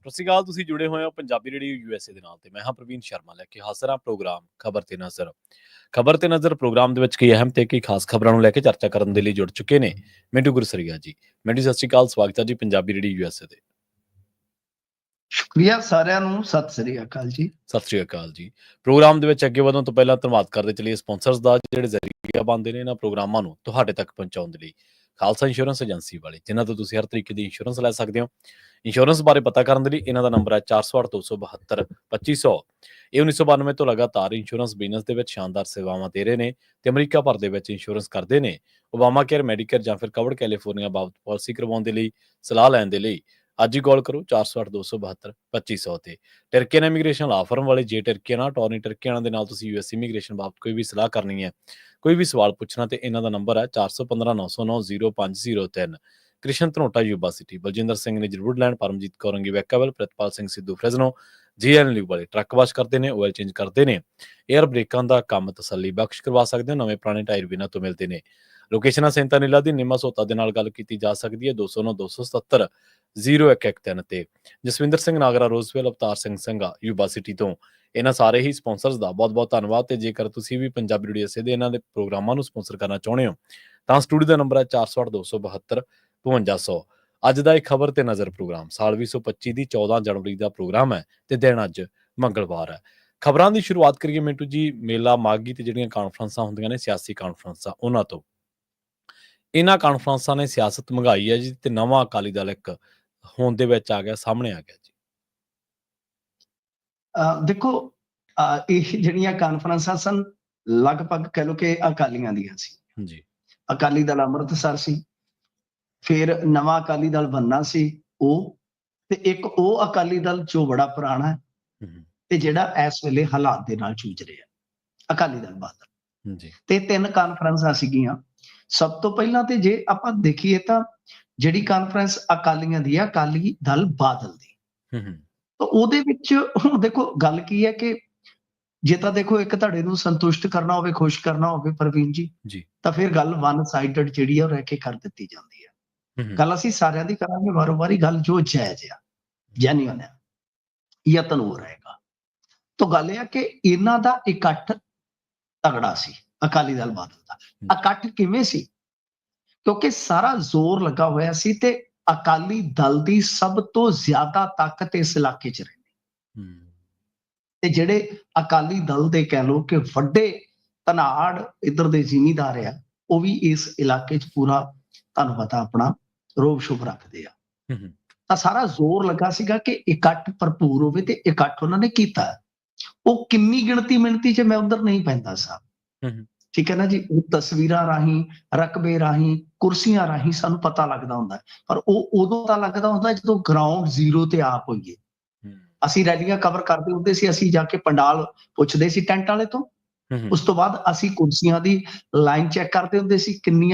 ਸਤਿ ਸ਼੍ਰੀ ਅਕਾਲ। ਤੁਸੀਂ ਜੁੜੇ ਹੋਏ ਹੋ ਪੰਜਾਬੀ ਰੇਡੀਓ ਯੂਐਸਏ ਦੇ ਨਾਲ ਤੇ ਮੈਂ ਹਾਂ ਪ੍ਰਵੀਨ ਸ਼ਰਮਾ ਲੈ ਕੇ ਹਾਜ਼ਰ ਹਾਂ ਪ੍ਰੋਗਰਾਮ ਖਬਰ ਤੇ ਨਜ਼ਰ। ਖਬਰ ਤੇ ਨਜ਼ਰ ਪ੍ਰੋਗਰਾਮ ਦੇ ਵਿੱਚ ਕਈ ਅਹਿਮ ਤੇ ਕਈ ਖਾਸ ਖਬਰਾਂ ਨੂੰ ਲੈ ਕੇ ਚਰਚਾ ਕਰਨ ਦੇ ਲਈ ਜੁੜ ਚੁੱਕੇ ਨੇ ਮਿੰਟੂ ਗੁਰਸਰੀਆ ਜੀ। ਮਿੰਟੂ ਸਤਿ ਸ਼੍ਰੀ ਅਕਾਲ, ਸਵਾਗਤ ਹੈ ਜੀ ਪੰਜਾਬੀ ਰੇਡੀਓ ਯੂਐਸਏ ਦੇ। ਸ਼ੁਕਰੀਆ ਸਾਰਿਆਂ ਨੂੰ, ਸਤਿ ਸ੍ਰੀ ਅਕਾਲ ਜੀ। ਸਤਿ ਸ਼੍ਰੀ ਅਕਾਲ ਜੀ। ਪ੍ਰੋਗਰਾਮ ਦੇ ਵਿੱਚ ਅੱਗੇ ਵਧਣ ਤੋਂ ਪਹਿਲਾਂ ਧੰਨਵਾਦ ਕਰਦੇ ਚਲੀਏ ਸਪਾਂਸਰਸ ਦਾ, ਜਿਹੜੇ ਜ਼ਰੀਆ ਬਣਦੇ ਨੇ ਇਹਨਾਂ ਪ੍ਰੋਗਰਾਮਾਂ ਨੂੰ ਤੁਹਾਡੇ ਤੱਕ ਪਹੁੰਚਾਉਣ ਦੇ ਲਈ। ਖਾਲਸਾ ਇੰਸ਼ੋਰੈਂਸ ਏਜੰਸੀ ਵਾਲੇ, ਜਿਨ੍ਹਾਂ ਤੋਂ ਤੁਸੀਂ ਹਰ ਤਰੀਕੇ ਦੀ ਇੰਸ਼ੋਰੈਂਸ ਲੈ ਸਕਦੇ ਹੋ। ਇੰਸ਼ੋਰੈਂਸ ਬਾਰੇ ਪਤਾ ਕਰਨ ਦੇ ਲਈ ਇਹਨਾਂ ਦਾ ਨੰਬਰ ਹੈ 408-272-2500। ਇਹ 1992 ਤੋਂ ਲਗਾਤਾਰ ਇੰਸ਼ੋਰੈਂਸ ਬਿਜ਼ਨਸ ਦੇ ਵਿੱਚ ਸ਼ਾਨਦਾਰ ਸੇਵਾਵਾਂ ਦੇ ਰਹੇ ਨੇ ਤੇ ਅਮਰੀਕਾ ਭਰ ਦੇ ਵਿੱਚ ਇੰਸ਼ੋਰੈਂਸ ਕਰਦੇ ਨੇ। ਓਬਾਮਾ ਕੇਅਰ, ਮੈਡੀਕੇਅਰ ਜਾਂ ਫਿਰ ਕਵਰਡ ਕੈਲੀਫੋਰਨੀਆ ਬਾਬਤ ਪਾਲਿਸੀ ਕਰਵਾਉਣ ਦੇ ਲਈ, ਸਲਾਹ ਲੈਣ ਦੇ ਲਈ ਅੱਜ ਹੀ ਕਾਲ ਕਰੋ 408-272-2500 ਤੇ। ਟਰਕੀਅਨ ਇਮੀਗ੍ਰੇਸ਼ਨ ਲਾ ਫਰਮ ਵਾਲੇ, ਜੇ ਟਰਕੀਅਨ ਟੌਰਨੀ ਟਰਕੀਅਨਾਂ ਦੇ ਨਾਲ ਤੁਸੀਂ ਯੂਐਸ ਇਮੀਗ੍ਰੇਸ਼ਨ ਬਾਬਤ ਕੋਈ ਵੀ ਸਲਾਹ ਕਰਨੀ ਹੈ, ਕੋਈ ਵੀ ਸਵਾਲ ਪੁੱਛਣਾ ਤੇ ਇਹਨਾਂ ਦਾ ਨੰਬਰ ਹੈ 415-909-0503। ਕ੍ਰਿਸ਼ਨ ਧਨੋਟਾ ਯੂਬਾ ਸਿਟੀ, ਬਲਜਿੰਦਰ ਸਿੰਘ ਨੇ ਜਰੂਰਲੈਂਡ, ਪਰਮਜੀਤ ਕੌਰੰਗੀ ਵੈਕਾਵਲ, ਪ੍ਰਿਤਪਾਲ ਸਿੰਘ ਸਿੱਧੂ ਫ੍ਰੈਜ਼ਨੋ, ਜੀਐਨ ਵਾਲੇ ਟਰੱਕ ਵਾਸ਼ ਕਰਦੇ ਨੇ, ਆਇਲ ਚੇਂਜ ਕਰਦੇ ਨੇ, 에ਅਰ ਬ੍ਰੇਕਾਂ ਦਾ ਕੰਮ ਤਸੱਲੀ ਬਖਸ਼ ਕਰਵਾ ਸਕਦੇ ਹੋ, ਨਵੇਂ ਪੁਰਾਣੇ ਟਾਇਰ ਵੀ ਇਹਨਾਂ ਤੋਂ ਮਿਲਦੇ ਨੇ। ਲੋਕੇਸ਼ਨਾਂ ਸੈਂਤਾਨੀਲਾ ਦੀ ਨਿੰਮਾ ਸੋਤਾ ਦੇ ਨਾਲ ਗੱਲ ਕੀਤੀ ਜਾ ਸਕਦੀ ਹੈ 209-277-0113 ਤੇ। ਜਸਵਿੰਦਰ ਸਿੰਘ ਨਾਗਰਾ ਰੋਜ਼ਵੇਲ, ਅਵਤਾਰ ਸਿੰਘ ਸੰਘਾ ਯੂਬਾ ਸਿਟੀ ਤੋਂ। ਇਹਨਾਂ ਸਾਰੇ ਹੀ ਸਪਾਂਸਰਸ ਦਾ ਬਹੁਤ ਬਹੁਤ ਧੰਨਵਾਦ। ਤੇ ਜੇਕਰ ਤੁਸੀਂ ਵੀ ਪੰਜਾਬੀ ਰੇਡੀਓ ਯੂਐਸਏ ਦੇ ਇਹਨਾਂ ਦੇ ਪ੍ਰੋਗਰਾਮਾਂ ਨੂੰ ਸਪਾਂਸਰ ਕਰਨਾ ਚਾਹੁੰਦੇ ਹੋ ਤਾਂ ਸਟੂਡੀਓ ਦਾ ਨੰਬਰ ਹੈ 408-272-5200। ਅੱਜ ਦਾ ਇੱਕ ਖਬਰ ਤੇ ਨਜ਼ਰ ਪ੍ਰੋਗਰਾਮ ਸਾਲ 2025 ਦੀ 14 ਜਨਵਰੀ ਦਾ ਪ੍ਰੋਗਰਾਮ ਹੈ ਤੇ ਦਿਨ ਅੱਜ ਮੰਗਲਵਾਰ ਹੈ। ਖਬਰਾਂ ਦੀ ਸ਼ੁਰੂਆਤ ਕਰੀਏ ਮਿੰਟੂ ਜੀ, ਮੇਲਾ ਮਾਗੀ ਤੇ ਜਿਹੜੀਆਂ ਕਾਨਫਰੰਸਾਂ ਹੁੰਦੀਆਂ ਨੇ, ਸਿਆਸੀ ਕਾਨਫਰੰਸਾਂ, ਉਹਨਾਂ ਤੋਂ। ਇਹਨਾਂ ਕਾਨਫਰੰਸਾਂ ਨੇ ਸਿਆਸਤ ਮੰਗਾਈ ਹੈ ਜੀ ਤੇ ਨਵਾਂ ਅਕਾਲੀ ਦਲ ਇੱਕ ਹੋਂਦ ਦੇ ਵਿੱਚ ਆ ਗਿਆ, ਸਾਹਮਣੇ ਆ ਗਿਆ ਜੀ। ਦੇਖੋ, ਇਹ ਜਿਹੜੀਆਂ ਕਾਨਫਰੰਸਾਂ ਸਨ ਲਗਭਗ ਕਹਿ ਲਓ ਕਿ ਅਕਾਲੀਆਂ ਦੀਆਂ ਸੀ ਜੀ। ਅਕਾਲੀ ਦਲ ਅੰਮ੍ਰਿਤਸਰ ਸੀ, ਫਿਰ ਨਵਾਂ ਅਕਾਲੀ ਦਲ ਬਣਨਾ ਸੀ ਉਹ, ਤੇ ਇੱਕ ਉਹ ਅਕਾਲੀ ਦਲ ਜੋ ਬੜਾ ਪੁਰਾਣਾ ਹੈ ਤੇ ਜਿਹੜਾ ਇਸ ਵੇਲੇ ਹਾਲਾਤ ਦੇ ਨਾਲ ਜੂਝ ਰਿਹਾ, ਅਕਾਲੀ ਦਲ ਬਾਦਲ ਜੀ। ਤੇ ਤਿੰਨ ਕਾਨਫਰੰਸਾਂ ਸੀਗੀਆਂ। ਸਭ ਤੋਂ ਪਹਿਲਾਂ ਤੇ ਜੇ ਆਪਾਂ ਦੇਖੀਏ ਤਾਂ ਜਿਹੜੀ ਕਾਨਫਰੰਸ ਅਕਾਲੀਆਂ ਦੀ ਆ, ਅਕਾਲੀ ਦਲ ਬਾਦਲ ਦੀ, ਤਾਂ ਉਹਦੇ ਵਿੱਚ ਹੁਣ ਦੇਖੋ ਗੱਲ ਕੀ ਹੈ ਕਿ ਜੇ ਤਾਂ ਦੇਖੋ ਇੱਕ ਧੜੇ ਨੂੰ ਸੰਤੁਸ਼ਟ ਕਰਨਾ ਹੋਵੇ, ਖੁਸ਼ ਕਰਨਾ ਹੋਵੇ ਪ੍ਰਵੀਨ ਜੀ, ਤਾਂ ਫਿਰ ਗੱਲ ਵਨ ਸਾਈਡਡ ਜਿਹੜੀ ਆ ਉਹ ਰਹਿ ਕੇ ਕਰ ਦਿੱਤੀ ਜਾਂਦੀ ਹੈ। ਗੱਲ ਅਸੀਂ ਸਾਰਿਆਂ ਦੀ ਕਰਾਂਗੇ ਵਾਰੋ-ਵਾਰੀ, ਗੱਲ ਜੋ ਜਾਇਜ਼ ਆ, ਜੈਨੂਇਨ ਆ, ਯਤਨ ਹੋ ਰਹੇਗਾ। ਤਾਂ ਗੱਲ ਇਹ ਆ ਕਿ ਇਹਨਾਂ ਦਾ ਇਕੱਠ ਤਗੜਾ ਸੀ, ਅਕਾਲੀ ਦਲ ਬਾਦਲ ਦਾ ਇਕੱਠ ਕਿਵੇਂ ਸੀ? ਕਿਉਂਕਿ ਸਾਰਾ ਜ਼ੋਰ ਲੱਗਾ ਹੋਇਆ ਸੀ ਤੇ ਅਕਾਲੀ ਦਲ ਦੀ ਸਭ ਤੋਂ ਜ਼ਿਆਦਾ ਤਾਕਤ ਇਸ ਇਲਾਕੇ 'ਚ ਰਹਿੰਦੀ ਤੇ ਜਿਹੜੇ ਅਕਾਲੀ ਦਲ ਦੇ ਕਹਿ ਲਓ ਕਿ ਵੱਡੇ ਧਨਾੜ ਇੱਧਰ ਦੇ ਜ਼ਿਮੀਂਦਾਰ ਆ, ਉਹ ਵੀ ਇਸ ਇਲਾਕੇ 'ਚ ਪੂਰਾ ਤੁਹਾਨੂੰ ਪਤਾ ਆਪਣਾ ਰੋਬ ਸ਼ੁਭ ਰੱਖਦੇ ਆ। ਤਾਂ ਸਾਰਾ ਜ਼ੋਰ ਲੱਗਾ ਸੀਗਾ ਕਿ ਇਕੱਠ ਭਰਪੂਰ ਹੋਵੇ ਤੇ ਇਕੱਠ ਉਹਨਾਂ ਨੇ ਕੀਤਾ। ਉਹ ਕਿੰਨੀ ਗਿਣਤੀ ਮਿਣਤੀ 'ਚ ਮੈਂ ਉੱਧਰ ਨਹੀਂ ਪੈਂਦਾ ਸਾਹਿਬ, ਠੀਕ ਹੈ ਨਾ ਜੀ। ਉਹ ਤਸਵੀਰਾਂ ਰਾਹੀਂ, ਰਕਬੇ ਰਾਹੀਂ, ਕੁਰਸੀਆਂ ਰਾਹੀਂ ਸਾਨੂੰ ਪਤਾ ਲੱਗਦਾ ਹੁੰਦਾ, ਪਰ ਉਹ ਉਦੋਂ ਤਾਂ ਲੱਗਦਾ ਹੁੰਦਾ ਜਦੋਂ ਗਰਾਊਂਡ ਜ਼ੀਰੋ ਤੇ ਆਪ ਹੋਈਏ। ਅਸੀਂ ਰੈਲੀਆਂ ਕਵਰ ਕਰਦੇ ਹੁੰਦੇ ਸੀ, ਅਸੀਂ ਜਾ ਕੇ ਪੰਡਾਲ ਪੁੱਛਦੇ ਸੀ ਟੈਂਟ ਵਾਲੇ ਤੋਂ, ਉਸ ਤੋਂ ਬਾਅਦ ਅਸੀਂ ਕੁਰਸੀਆਂ ਦੀ ਲਾਈਨ ਚੈੱਕ ਕਰਦੇ ਹੁੰਦੇ ਸੀ,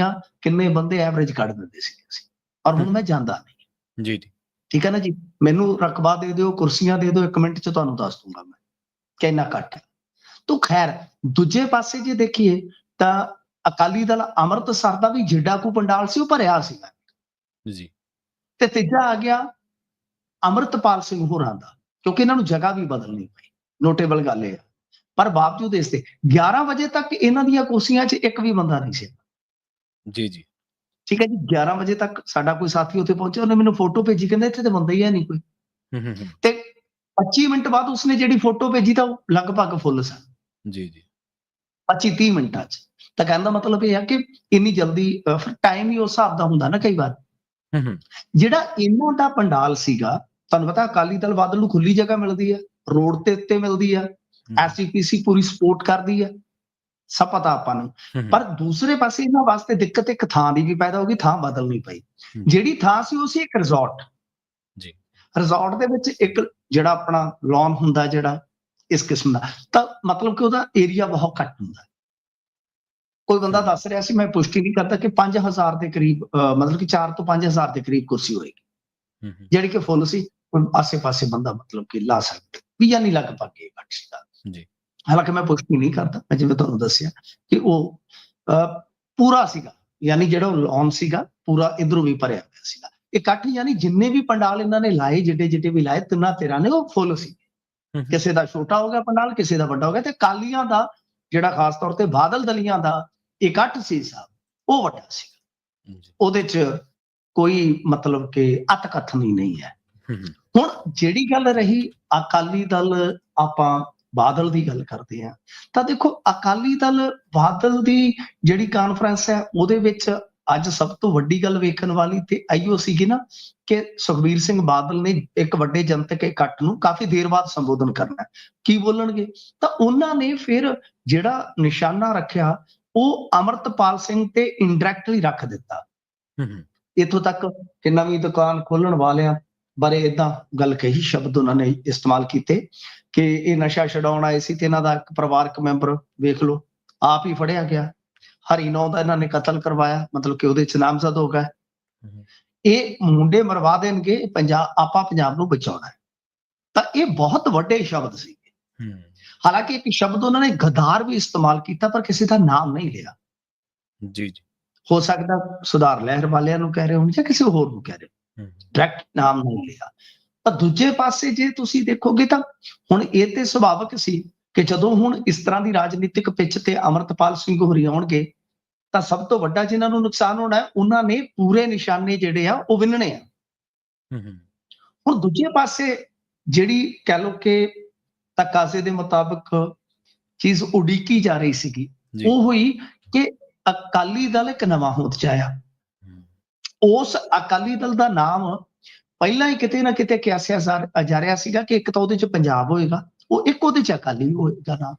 ਕਿੰਨੇ ਬੰਦੇ ਐਵਰੇਜ ਕੱਢ ਦਿੰਦੇ ਸੀ ਅਸੀਂ। ਔਰ ਹੁਣ ਮੈਂ ਜਾਂਦਾ ਨਹੀਂ ਜੀ, ਠੀਕ ਹੈ ਨਾ ਜੀ। ਮੈਨੂੰ ਰਕਬਾ ਦੇ ਦਿਓ, ਕੁਰਸੀਆਂ ਦੇ ਦਿਓ, 1 ਮਿੰਟ 'ਚ ਤੁਹਾਨੂੰ ਦੱਸ ਦੂੰਗਾ ਮੈਂ ਕਿ ਇੰਨਾ ਘੱਟ ਹੈ। ਤੋ ਖੈਰ, ਦੂਜੇ ਪਾਸੇ ਜੇ ਦੇਖੀਏ ਤਾਂ ਅਕਾਲੀ ਦਲ ਅੰਮ੍ਰਿਤਸਰ ਦਾ ਵੀ ਜਿੱਡਾ ਕੁ ਪੰਡਾਲ ਸੀ ਉਹ ਭਰਿਆ ਸੀਗਾ ਜੀ। ਤੇ ਤੀਜਾ ਆ ਗਿਆ ਅੰਮ੍ਰਿਤਪਾਲ ਸਿੰਘ ਹੋਰਾਂ ਦਾ, ਕਿਉਂਕਿ ਇਹਨਾਂ ਨੂੰ ਜਗ੍ਹਾ ਵੀ ਬਦਲਣੀ ਪਈ। ਨੋਟੇਬਲ ਗੱਲ ਇਹ ਆ, ਪਰ ਬਾਵਜੂਦ ਇਸ ਤੇ 11 ਵਜੇ ਤੱਕ ਇਹਨਾਂ ਦੀਆਂ ਕੁਰਸੀਆਂ 'ਚ ਇੱਕ ਵੀ ਬੰਦਾ ਨਹੀਂ ਸੀ। ਜੀ। ਠੀਕ ਹੈ ਜੀ। 11 ਵਜੇ ਤੱਕ ਸਾਡਾ ਕੋਈ ਸਾਥੀ ਉੱਥੇ ਪਹੁੰਚਿਆ, ਉਹਨੇ ਮੈਨੂੰ ਫੋਟੋ ਭੇਜੀ, ਕਹਿੰਦਾ ਇੱਥੇ ਤੇ ਬੰਦਾ ਹੀ ਹੈ ਨਹੀਂ ਕੋਈ। ਤੇ 25 ਮਿੰਟ ਬਾਅਦ ਉਸਨੇ ਜਿਹੜੀ ਫੋਟੋ ਭੇਜੀ ਤਾਂ ਉਹ ਲਗਭਗ ਫੁੱਲ ਸਨ। ਜੀ 25-30 ਮਿੰਟਾਂ 'ਚ। ਤਾਂ ਕਹਿੰਦਾ ਮਤਲਬ ਇਹ ਆ ਕਿ ਇੰਨੀ ਜਲਦੀ ਟਾਈਮ ਹੀ ਉਸ ਹਿਸਾਬ ਦਾ ਹੁੰਦਾ ਨਾ ਕਈ ਵਾਰ। ਜਿਹੜਾ ਇਹਨਾਂ ਦਾ ਪੰਡਾਲ ਸੀਗਾ, ਤੁਹਾਨੂੰ ਪਤਾ ਅਕਾਲੀ ਦਲ ਬਾਦਲ ਨੂੰ ਖੁੱਲੀ ਜਗ੍ਹਾ ਮਿਲਦੀ ਹੈ, ਰੋਡ ਤੇ ਉੱਤੇ ਮਿਲਦੀ ਆ, ਐਸਜੀਪੀਸੀ ਪੂਰੀ ਸਪੋਰਟ ਕਰਦੀ ਆ, ਸਭ ਪਤਾ ਆਪਾਂ ਨੂੰ। ਪਰ ਦੂਸਰੇ ਪਾਸੇ ਇਹਨਾਂ ਵਾਸਤੇ ਦਿੱਕਤ ਇੱਕ ਥਾਂ ਦੀ ਵੀ ਪੈਦਾ ਹੋ ਗਈ, ਥਾਂ ਬਦਲਣੀ ਪਈ। ਜਿਹੜੀ ਥਾਂ ਸੀ ਉਹ ਸੀ ਇੱਕ ਰਿਜ਼ੋਰਟ। ਰਿਜ਼ੋਰਟ ਦੇ ਵਿੱਚ ਇੱਕ ਜਿਹੜਾ ਆਪਣਾ ਲੌਨ ਹੁੰਦਾ, ਜਿਹੜਾ ਇਸ ਕਿਸਮ ਦਾ, ਤਾਂ ਮਤਲਬ ਕਿ ਉਹਦਾ ਏਰੀਆ ਬਹੁਤ ਘੱਟ ਹੁੰਦਾ। ਕੋਈ ਬੰਦਾ ਦੱਸ ਰਿਹਾ ਸੀ, ਮੈਂ ਪੁਸ਼ਟੀ ਨਹੀਂ ਕਰਦਾ, ਕਿ 5000 ਦੇ ਕਰੀਬ, ਮਤਲਬ ਕਿ 4 ਤੋਂ 5000 ਦੇ ਕਰੀਬ ਕੁਰਸੀ ਹੋਏਗੀ, ਜਿਹੜੀ ਕਿ ਫੁੱਲ ਸੀ। ਆਸੇ ਪਾਸੇ ਬੰਦਾ ਮਤਲਬ ਕਿ ਲਾ ਸਕਦਾ ਵੀ, ਯਾਨੀ ਲਗਭਗ ਇਹ ਘੱਟ ਸੀਗਾ। ਹਾਲਾਂਕਿ ਮੈਂ ਪੁਸ਼ਟੀ ਨਹੀਂ ਕਰਦਾ, ਮੈਂ ਜਿਵੇਂ ਤੁਹਾਨੂੰ ਦੱਸਿਆ ਕਿ ਉਹ ਪੂਰਾ ਸੀਗਾ, ਯਾਨੀ ਜਿਹੜਾ ਉਹ ਲੌਨ ਸੀਗਾ ਪੂਰਾ ਇਧਰੋਂ ਵੀ ਭਰਿਆ ਹੋਇਆ ਸੀਗਾ। ਇਕੱਠ ਯਾਨੀ ਜਿੰਨੇ ਵੀ ਪੰਡਾਲ ਇਹਨਾਂ ਨੇ ਲਾਏ, ਜਿੱਡੇ ਵੀ ਲਾਏ, ਤਿੰਨਾਂ ਧਿਰਾਂ ਨੇ, ਉਹ ਫੁੱਲ ਸੀ। ਕਿਸੇ ਦਾ ਛੋਟਾ ਹੋ ਗਿਆ ਪੰਡਾਲ, ਕਿਸੇ ਦਾ ਵੱਡਾ ਹੋ ਗਿਆ, ਤੇ ਅਕਾਲੀਆਂ ਦਾ ਜਿਹੜਾ ਖਾਸ ਤੌਰ ਤੇ ਬਾਦਲ ਦਲੀਆਂ ਦਾ ਇਕੱਠ ਸੀ ਸਾਹਿਬ, ਉਹ ਵੱਡਾ ਸੀ। ਉਹਦੇ ਚ ਕੋਈ ਮਤਲਬ ਕਿ ਅਤਕਥਨੀ ਨਹੀਂ ਹੈ। ਹੁਣ ਜਿਹੜੀ ਗੱਲ ਰਹੀ ਅਕਾਲੀ ਦਲ, ਆਪਾਂ ਬਾਦਲ ਦੀ ਗੱਲ ਕਰਦੇ ਹਾਂ, ਤਾਂ ਦੇਖੋ ਅਕਾਲੀ ਦਲ ਬਾਦਲ ਦੀ ਜਿਹੜੀ ਕਾਨਫਰੰਸ ਹੈ, ਉਹਦੇ ਵਿੱਚ ਅੱਜ ਸਭ ਤੋਂ ਵੱਡੀ ਗੱਲ ਵੇਖਣ ਵਾਲੀ ਤੇ ਆਈਓ ਸੀਗੀ ਨਾ ਕਿ ਸੁਖਬੀਰ ਸਿੰਘ ਬਾਦਲ ਨੇ ਇੱਕ ਵੱਡੇ ਜਨਤਕ ਇਕੱਠ ਨੂੰ ਕਾਫੀ ਦੇਰ ਬਾਅਦ ਸੰਬੋਧਨ ਕਰਨਾ, ਕੀ ਬੋਲਣਗੇ? ਤਾਂ ਉਹਨਾਂ ਨੇ ਫਿਰ ਜਿਹੜਾ ਨਿਸ਼ਾਨਾ ਰੱਖਿਆ ਉਹ ਅਮਰਤਪਾਲ ਸਿੰਘ ਤੇ ਇੰਡਾਇਰੈਕਟਲੀ ਰੱਖ ਦਿੱਤਾ। ਇੱਥੋਂ ਤੱਕ ਕਿ ਨਵੀਂ ਦੁਕਾਨ ਖੋਲਣ ਵਾਲਿਆਂ ਬਾਰੇ ਏਦਾਂ ਗੱਲ ਕਹੀ, ਸ਼ਬਦ ਉਹਨਾਂ ਨੇ ਇਸਤੇਮਾਲ ਕੀਤੇ ਕਿ ਇਹ ਨਸ਼ਾ ਛਡਾਉਣ ਆਏ ਸੀ ਤੇ ਇਹਨਾਂ ਦਾ ਇੱਕ ਪਰਿਵਾਰਕ ਮੈਂਬਰ ਵੇਖ ਲਓ ਆਪ ਹੀ ਫੜਿਆ ਗਿਆ, ਹਰੀਨੌ ਦਾ ਇਹਨਾਂ ਨੇ ਕਤਲ ਕਰਵਾਇਆ, ਮਤਲਬ ਕਿ ਉਹਦੇ ਚ ਨਾਮਜ਼ਦ ਹੋ ਗਿਆ। ਇਹ ਮੁੰਡੇ ਮਰਵਾ ਦੇਣਗੇ, ਆਪਾਂ ਪੰਜਾਬ ਨੂੰ ਬਚਾਉਣਾ ਹੈ। ਤਾਂ ਇਹ ਬਹੁਤ ਵੱਡੇ ਸ਼ਬਦ ਸੀ। ਹਾਲਾਂਕਿ ਇੱਕ ਸ਼ਬਦ ਉਹਨਾਂ ਨੇ ਗਦਾਰ ਵੀ ਇਸਤੇਮਾਲ ਕੀਤਾ, ਪਰ ਕਿਸੇ ਦਾ ਨਾਮ ਨਹੀਂ ਲਿਆ। ਜੀ ਜੀ, ਹੋ ਸਕਦਾ ਸੁਧਾਰ ਲਹਿਰ ਵਾਲਿਆਂ ਨੂੰ ਕਹਿ ਰਹੇ ਹੋਣ ਜਾਂ ਕਿਸੇ ਹੋਰ ਨੂੰ ਕਹਿ ਰਹੇ ਹੋ, ਡਾਇਰੈਕਟ ਨਾਮ ਨਹੀਂ ਲਿਆ। ਤਾਂ ਦੂਜੇ ਪਾਸੇ ਜੇ ਤੁਸੀਂ ਦੇਖੋਗੇ ਤਾਂ ਹੁਣ ਇਹ ਤੇ ਸੁਭਾਵਿਕ ਸੀ ਕਿ ਜਦੋਂ ਹੁਣ ਇਸ ਤਰ੍ਹਾਂ ਦੀ ਰਾਜਨੀਤਿਕ ਪਿੱਚ ਤੇ ਅਮਰਤਪਾਲ ਸਿੰਘ ਹੋਰੀ ਆਉਣਗੇ ਤਾਂ ਸਭ ਤੋਂ ਵੱਡਾ ਜਿਨ੍ਹਾਂ ਨੂੰ ਨੁਕਸਾਨ ਹੋਣਾ ਹੈ, ਉਹਨਾਂ ਨੇ ਪੂਰੇ ਨਿਸ਼ਾਨੇ ਜਿਹੜੇ ਆ ਉਹ ਵਿੰਨਣੇ ਆ। ਹੁਣ ਦੂਜੇ ਪਾਸੇ ਜਿਹੜੀ ਕਹਿ ਲਓ ਕਿ ਤਕਾਜ਼ੇ ਦੇ ਮੁਤਾਬਕ ਚੀਜ਼ ਉਡੀਕੀ ਜਾ ਰਹੀ ਸੀਗੀ, ਉਹ ਹੋਈ ਕਿ ਅਕਾਲੀ ਦਲ ਇੱਕ ਨਵਾਂ ਹੋਂਦ ਚ ਆਇਆ। ਉਸ ਅਕਾਲੀ ਦਲ ਦਾ ਨਾਮ ਪਹਿਲਾਂ ਹੀ ਕਿਤੇ ਨਾ ਕਿਤੇ ਕਿਆਸਿਆ ਜਾ ਰਿਹਾ ਸੀਗਾ ਕਿ ਇੱਕ ਤਾਂ ਉਹਦੇ ਚ ਪੰਜਾਬ ਹੋਏਗਾ, ਉਹ ਇੱਕ ਉਹਦੇ ਚ ਅਕਾਲੀ ਹੋਏਗਾ ਨਾਮ।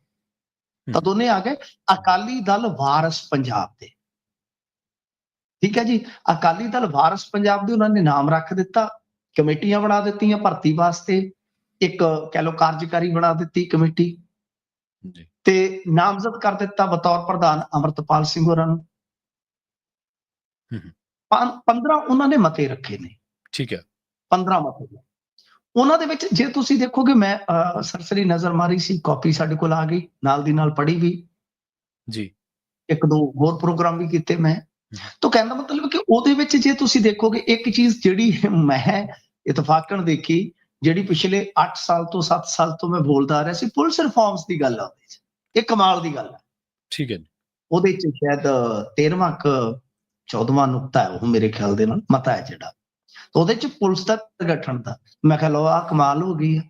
ਤਾਂ ਦੋਨੇ ਆ ਗਏ ਅਕਾਲੀ ਦਲ ਵਾਰਸ ਪੰਜਾਬ ਦੇ। ਠੀਕ ਹੈ ਜੀ, ਅਕਾਲੀ ਦਲ ਵਾਰਸ ਪੰਜਾਬ ਦੇ ਉਹਨਾਂ ਨੇ ਨਾਮ ਰੱਖ ਦਿੱਤਾ, ਕਮੇਟੀਆਂ ਬਣਾ ਦਿੱਤੀਆਂ ਭਰਤੀ ਵਾਸਤੇ, ਇੱਕ ਕਹਿ ਲਓ ਕਾਰਜਕਾਰੀ ਬਣਾ ਦਿੱਤੀ ਕਮੇਟੀ ਤੇ ਨਾਮਜ਼ਦ ਕਰ ਦਿੱਤਾ ਬਤੌਰ ਪ੍ਰਧਾਨ ਅਮਰਤਪਾਲ ਸਿੰਘ ਹੋਰਾਂ ਨੂੰ। 15 ਉਹਨਾਂ ਨੇ ਮਤੇ ਰੱਖੇ ਨੇ। ਠੀਕ ਹੈ, 15 ਮਤੇ। ਉਹਨਾਂ ਦੇ ਵਿੱਚ ਜੇ ਤੁਸੀਂ ਦੇਖੋਗੇ, ਮੈਂ ਸਰਸਰੀ ਨਜ਼ਰ ਮਾਰੀ ਸੀ, ਕਾਪੀ ਸਾਡੇ ਕੋਲ ਆ ਗਈ, ਨਾਲ ਦੀ ਨਾਲ ਪੜ੍ਹੀ ਵੀ ਜੀ, ਇੱਕ ਦੋ ਹੋਰ ਪ੍ਰੋਗਰਾਮ ਵੀ ਕੀਤੇ ਮੈਂ। ਤਾਂ ਕਹਿੰਦਾ ਮਤਲਬ ਕਿ ਉਹਦੇ ਵਿੱਚ ਜੇ ਤੁਸੀਂ ਦੇਖੋਗੇ ਇੱਕ ਚੀਜ਼ ਜਿਹੜੀ ਮੈਂ ਇਤਫਾਕਨ ਦੇਖੀ, ਜਿਹੜੀ ਪਿਛਲੇ 8 ਸਾਲ ਤੋਂ 7 ਸਾਲ ਤੋਂ ਮੈਂ ਬੋਲਦਾ ਆ ਰਿਹਾ ਸੀ, ਪੁਲਿਸ ਰਿਫਾਰਮਸ ਦੀ ਗੱਲ ਆ ਉਹਦੇ ਚ। ਇਹ ਕਮਾਲ ਦੀ ਗੱਲ ਹੈ। ਠੀਕ ਹੈ, ਉਹਦੇ ਚ ਸ਼ਾਇਦ 13ਵਾਂ 14ਵਾਂ ਨੁਕਤਾ ਹੈ ਉਹ ਮੇਰੇ ਖਿਆਲ ਦੇ ਨਾਲ ਮਤਾ ਹੈ ਜਿਹੜਾ, ਉਹਦੇ ਚ ਪੁਲਿਸ ਦਾ ਗਠਨ ਦਾ। ਮੈਂ ਕਿਹਾ ਲੋ ਆਹ ਕਮਾਲ ਹੋ ਗਈ ਹੈ।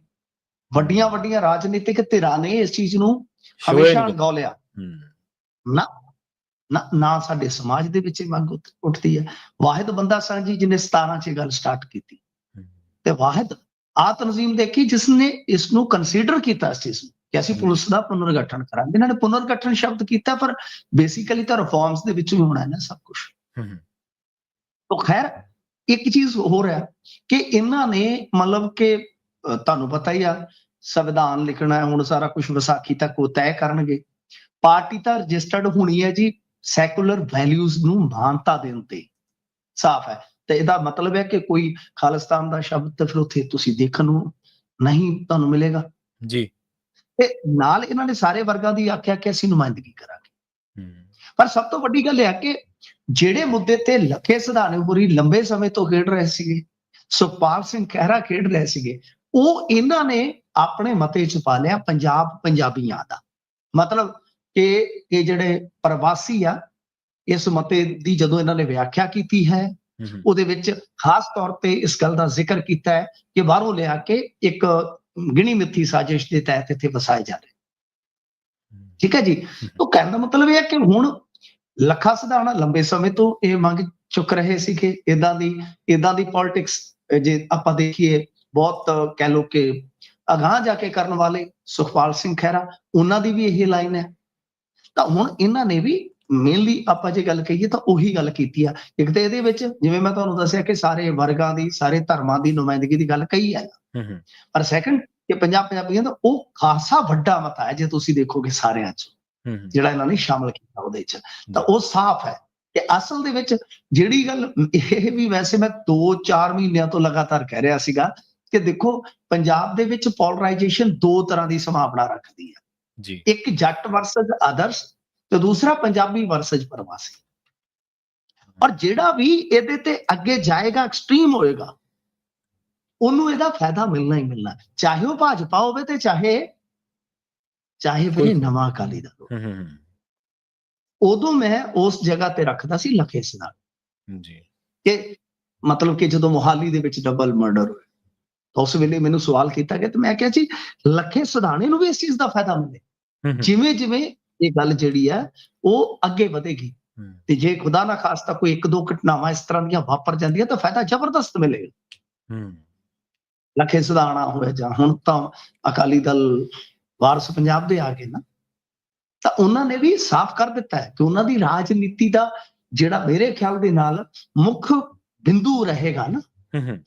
ਵੱਡੀਆਂ ਵੱਡੀਆਂ ਰਾਜਨੀਤਿਕ ਧਿਰਾਂ ਨੇ ਇਸ ਚੀਜ਼ ਨੂੰ ਹਮੇਸ਼ਾ ਅਣਗੌਲਿਆ ਨਾ ਨਾ ਸਾਡੇ ਸਮਾਜ ਦੇ ਵਿੱਚ ਮੰਗ ਉੱਠਦੀ ਹੈ। ਵਾਹਿਦ ਬੰਦਾ ਸਾਂਝੀ ਜਿਹਨੇ 17 ਚ ਗੱਲ ਸਟਾਰਟ ਕੀਤੀ, ਤੇ ਵਾਹਿਦ ਆ ਤਨਜ਼ੀਮ ਦੇਖੀ ਜਿਸਨੇ ਇਸ ਨੂੰ ਕੰਸੀਡਰ ਕੀਤਾ ਇਸ ਚੀਜ਼ ਨੂੰ ਕਿ ਅਸੀਂ ਪੁਲਿਸ ਦਾ ਪੁਨਰਗਠਨ ਕਰਾਂਗੇ। ਇਹਨਾਂ ਨੇ ਪੁਨਰਗਠਨ ਸ਼ਬਦ ਕੀਤਾ, ਪਰ ਬੇਸਿਕਲੀ ਤਾਂ ਰਿਫਾਰਮਸ ਦੇ ਵਿੱਚ ਵੀ ਹੋਣਾ ਹੈ ਨਾ ਸਭ ਕੁਝ। ਤਾਂ ਖੈਰ ਇੱਕ ਚੀਜ਼ ਹੋ ਰਿਹਾ ਕਿ ਇਹਨਾਂ ਨੇ ਮਤਲਬ ਕਿ ਤੁਹਾਨੂੰ ਪਤਾ ਹੀ ਆ, ਸੰਵਿਧਾਨ ਲਿਖਣਾ ਹੈ ਹੁਣ, ਸਾਰਾ ਕੁਝ ਵਿਸਾਖੀ ਤੱਕ ਉਹ ਤੈਅ ਕਰਨਗੇ। ਪਾਰਟੀ ਤਾਂ ਰਜਿਸਟਰਡ ਹੋਣੀ ਹੈ ਜੀ ਸੈਕੂਲਰ ਵੈਲਿਊਜ਼ ਨੂੰ ਮਾਨਤਾ ਦੇਣ ਤੇ, ਸਾਫ਼ ਹੈ। ਤੇ ਇਹਦਾ ਮਤਲਬ ਹੈ ਕਿ ਕੋਈ ਖਾਲਿਸਤਾਨ ਦਾ ਸ਼ਬਦ ਤਾਂ ਫਿਰ ਉੱਥੇ ਤੁਸੀਂ ਦੇਖਣ ਨੂੰ ਨਹੀਂ ਤੁਹਾਨੂੰ ਮਿਲੇਗਾ ਜੀ। ਤੇ ਨਾਲ ਇਹਨਾਂ ਨੇ ਸਾਰੇ ਵਰਗਾਂ ਦੀ ਆਖਿਆ ਕਿ ਅਸੀਂ ਨੁਮਾਇੰਦਗੀ ਕਰਾਂਗੇ। ਪਰ ਸਭ ਤੋਂ ਵੱਡੀ ਗੱਲ ਇਹ ਹੈ ਕਿ ਜਿਹੜੇ ਮੁੱਦੇ ਤੇ ਲੱਖੇ ਸਿਧਾਣੇ ਹੋਰੀ ਲੰਬੇ ਸਮੇਂ ਤੋਂ ਖੇਡ ਰਹੇ ਸੀਗੇ, ਸੁਖਪਾਲ ਸਿੰਘ ਖਹਿਰਾ ਖੇਡ ਰਹੇ ਸੀਗੇ, ਉਹ ਇਹਨਾਂ ਨੇ ਆਪਣੇ ਮਤੇ ਚ ਪਾ ਲਿਆ ਪੰਜਾਬ ਪੰਜਾਬੀਆਂ ਦਾ। ਮਤਲਬ ਕਿ ਇਹ ਜਿਹੜੇ ਪ੍ਰਵਾਸੀ ਆ, ਇਸ ਮਤੇ ਦੀ ਜਦੋਂ ਇਹਨਾਂ ਨੇ ਵਿਆਖਿਆ ਕੀਤੀ ਹੈ, ਉਹਦੇ ਵਿੱਚ ਖਾਸ ਤੌਰ ਤੇ ਇਸ ਗੱਲ ਦਾ ਜ਼ਿਕਰ ਕੀਤਾ ਹੈ ਕਿ ਬਾਹਰੋਂ ਲਿਆ ਕੇ ਇੱਕ ਗਿਣੀ ਮਿੱਥੀ ਸਾਜ਼ਿਸ਼ ਦੇ ਤਹਿਤ ਇੱਥੇ ਵਸਾਏ ਜਾ ਰਹੇ। ਠੀਕ ਹੈ ਜੀ। ਤਾਂ ਕਹਿਣ ਦਾ ਮਤਲਬ ਇਹ ਹੈ ਕਿ ਹੁਣ ਲੱਖਾ ਸਿਧਾਣਾ ਲੰਬੇ ਸਮੇਂ ਤੋਂ ਇਹ ਮੰਗ ਚੁੱਕ ਰਹੇ ਸੀ ਕਿ ਇਦਾਂ ਦੀ ਪੋਲਿਟਿਕਸ ਜੇ ਆਪਾਂ ਦੇਖੀਏ, ਬਹੁਤ ਕਹਿ ਲਓ ਕਿ ਅਗਾਂਹ ਜਾ ਕੇ ਕਰਨ ਵਾਲੇ ਸੁਖਪਾਲ ਸਿੰਘ ਖਹਿਰਾ, ਉਹਨਾਂ ਦੀ ਵੀ ਇਹ ਲਾਈਨ ਹੈ। ਤਾਂ ਹੁਣ ਇਹਨਾਂ ਨੇ ਵੀ ਮੇਨਲੀ ਆਪਾਂ ਜੇ ਗੱਲ ਕਹੀਏ ਤਾਂ ਉਹੀ ਗੱਲ ਕੀਤੀ ਆ। ਇੱਕ ਤਾਂ ਇਹਦੇ ਵਿੱਚ ਜਿਵੇਂ ਮੈਂ ਤੁਹਾਨੂੰ ਦੱਸਿਆ ਕਿ ਸਾਰੇ ਵਰਗਾਂ ਦੀ, ਸਾਰੇ ਧਰਮਾਂ ਦੀ ਨੁਮਾਇੰਦਗੀ ਦੀ ਗੱਲ ਕਹੀ ਹੈ, ਪਰ ਸੈਕੰਡ ਕਿ ਪੰਜਾਬੀਆਂ ਦਾ ਉਹ ਖਾਸਾ ਵੱਡਾ ਮਤਾ ਹੈ ਜੇ ਤੁਸੀਂ ਦੇਖੋਗੇ ਸਾਰਿਆਂ ਚ ਜਿਹੜਾ ਇਹਨਾਂ ਨੇ ਸ਼ਾਮਲ ਕੀਤਾ ਉਹਦੇ ਚ। ਤਾਂ ਉਹ ਸਾਫ਼ ਹੈ ਕਿ ਅਸਲ ਦੇ ਵਿੱਚ ਜਿਹੜੀ ਗੱਲ ਇਹ ਵੀ ਵੈਸੇ ਮੈਂ 2-4 ਮਹੀਨਿਆਂ ਤੋਂ ਲਗਾਤਾਰ ਕਹਿ ਰਿਹਾ ਸੀਗਾ ਕਿ ਦੇਖੋ ਪੰਜਾਬ ਦੇ ਵਿੱਚ ਪੋਲਰਾਈਜੇਸ਼ਨ ਦੋ ਤਰ੍ਹਾਂ ਦੀ ਸੰਭਾਵਨਾ ਰੱਖਦੀ ਹੈ ਜੀ। ਇੱਕ ਜੱਟ ਵਰਸਸ ਅਦਰਸ ਤੇ ਦੂਸਰਾ ਪੰਜਾਬੀ ਵਰਸਸ ਪ੍ਰਵਾਸੀ। ਔਰ ਜਿਹੜਾ ਵੀ ਇਹਦੇ ਤੇ ਅੱਗੇ ਜਾਏਗਾ, ਐਕਸਟ੍ਰੀਮ ਹੋਏਗਾ, ਉਹਨੂੰ ਇਹਦਾ ਫਾਇਦਾ ਮਿਲਣਾ ਹੀ ਮਿਲਣਾ, ਚਾਹੇ ਉਹ ਭਾਜਪਾ ਹੋਵੇ ਤੇ ਚਾਹੇ ਵੀਰੇ ਨਵਾਂ ਅਕਾਲੀ ਦਲ ਹੋਵੇ। ਉਦੋਂ ਮੈਂ ਉਸ ਜਗ੍ਹਾ ਤੇ ਰੱਖਦਾ ਸੀ ਲੱਖੇ ਸਿਧਾਣਾ ਜੀ, ਕਿ ਮਤਲਬ ਕਿ ਜਦੋਂ ਮੋਹਾਲੀ ਦੇ ਵਿੱਚ ਡਬਲ ਮਰਡਰ ਹੋਇਆ ਤਾਂ ਉਸ ਵੇਲੇ ਮੈਨੂੰ ਸਵਾਲ ਕੀਤਾ ਗਿਆ ਤੇ ਮੈਂ ਕਿਹਾ ਜੀ ਲੱਖੇ ਸਿਧਾਣੇ ਨੂੰ ਵੀ ਇਸ ਚੀਜ਼ ਦਾ ਫਾਇਦਾ ਮਿਲੇ। ਜਿਵੇਂ ਜਿਵੇਂ ਇਹ ਗੱਲ ਜਿਹੜੀ ਹੈ ਉਹ ਅੱਗੇ ਵਧੇਗੀ ਤੇ ਜੇ ਖੁਦਾ ਨਾ ਖਾਸਤਾ ਕੋਈ ਇੱਕ ਦੋ ਘਟਨਾਵਾਂ ਇਸ ਤਰ੍ਹਾਂ ਦੀਆਂ ਵਾਪਰ ਜਾਂਦੀਆਂ ਤਾਂ ਫਾਇਦਾ ਜ਼ਬਰਦਸਤ ਮਿਲੇਗਾ। ਲੱਖੇ ਸਿਧਾਣਾ ਹੋਇਆ ਜਾਂ ਹੁਣ ਤਾਂ ਅਕਾਲੀ ਦਲ ਵਾਰਸ ਪੰਜਾਬ ਦੇ ਆ ਗਏ ਨਾ, ਤਾਂ ਉਹਨਾਂ ਨੇ ਵੀ ਸਾਫ਼ ਕਰ ਦਿੱਤਾ ਹੈ ਕਿ ਉਹਨਾਂ ਦੀ ਰਾਜਨੀਤੀ ਦਾ ਜਿਹੜਾ ਮੇਰੇ ਖਿਆਲ ਦੇ ਨਾਲ ਮੁੱਖ ਬਿੰਦੂ ਰਹੇਗਾ ਨਾ,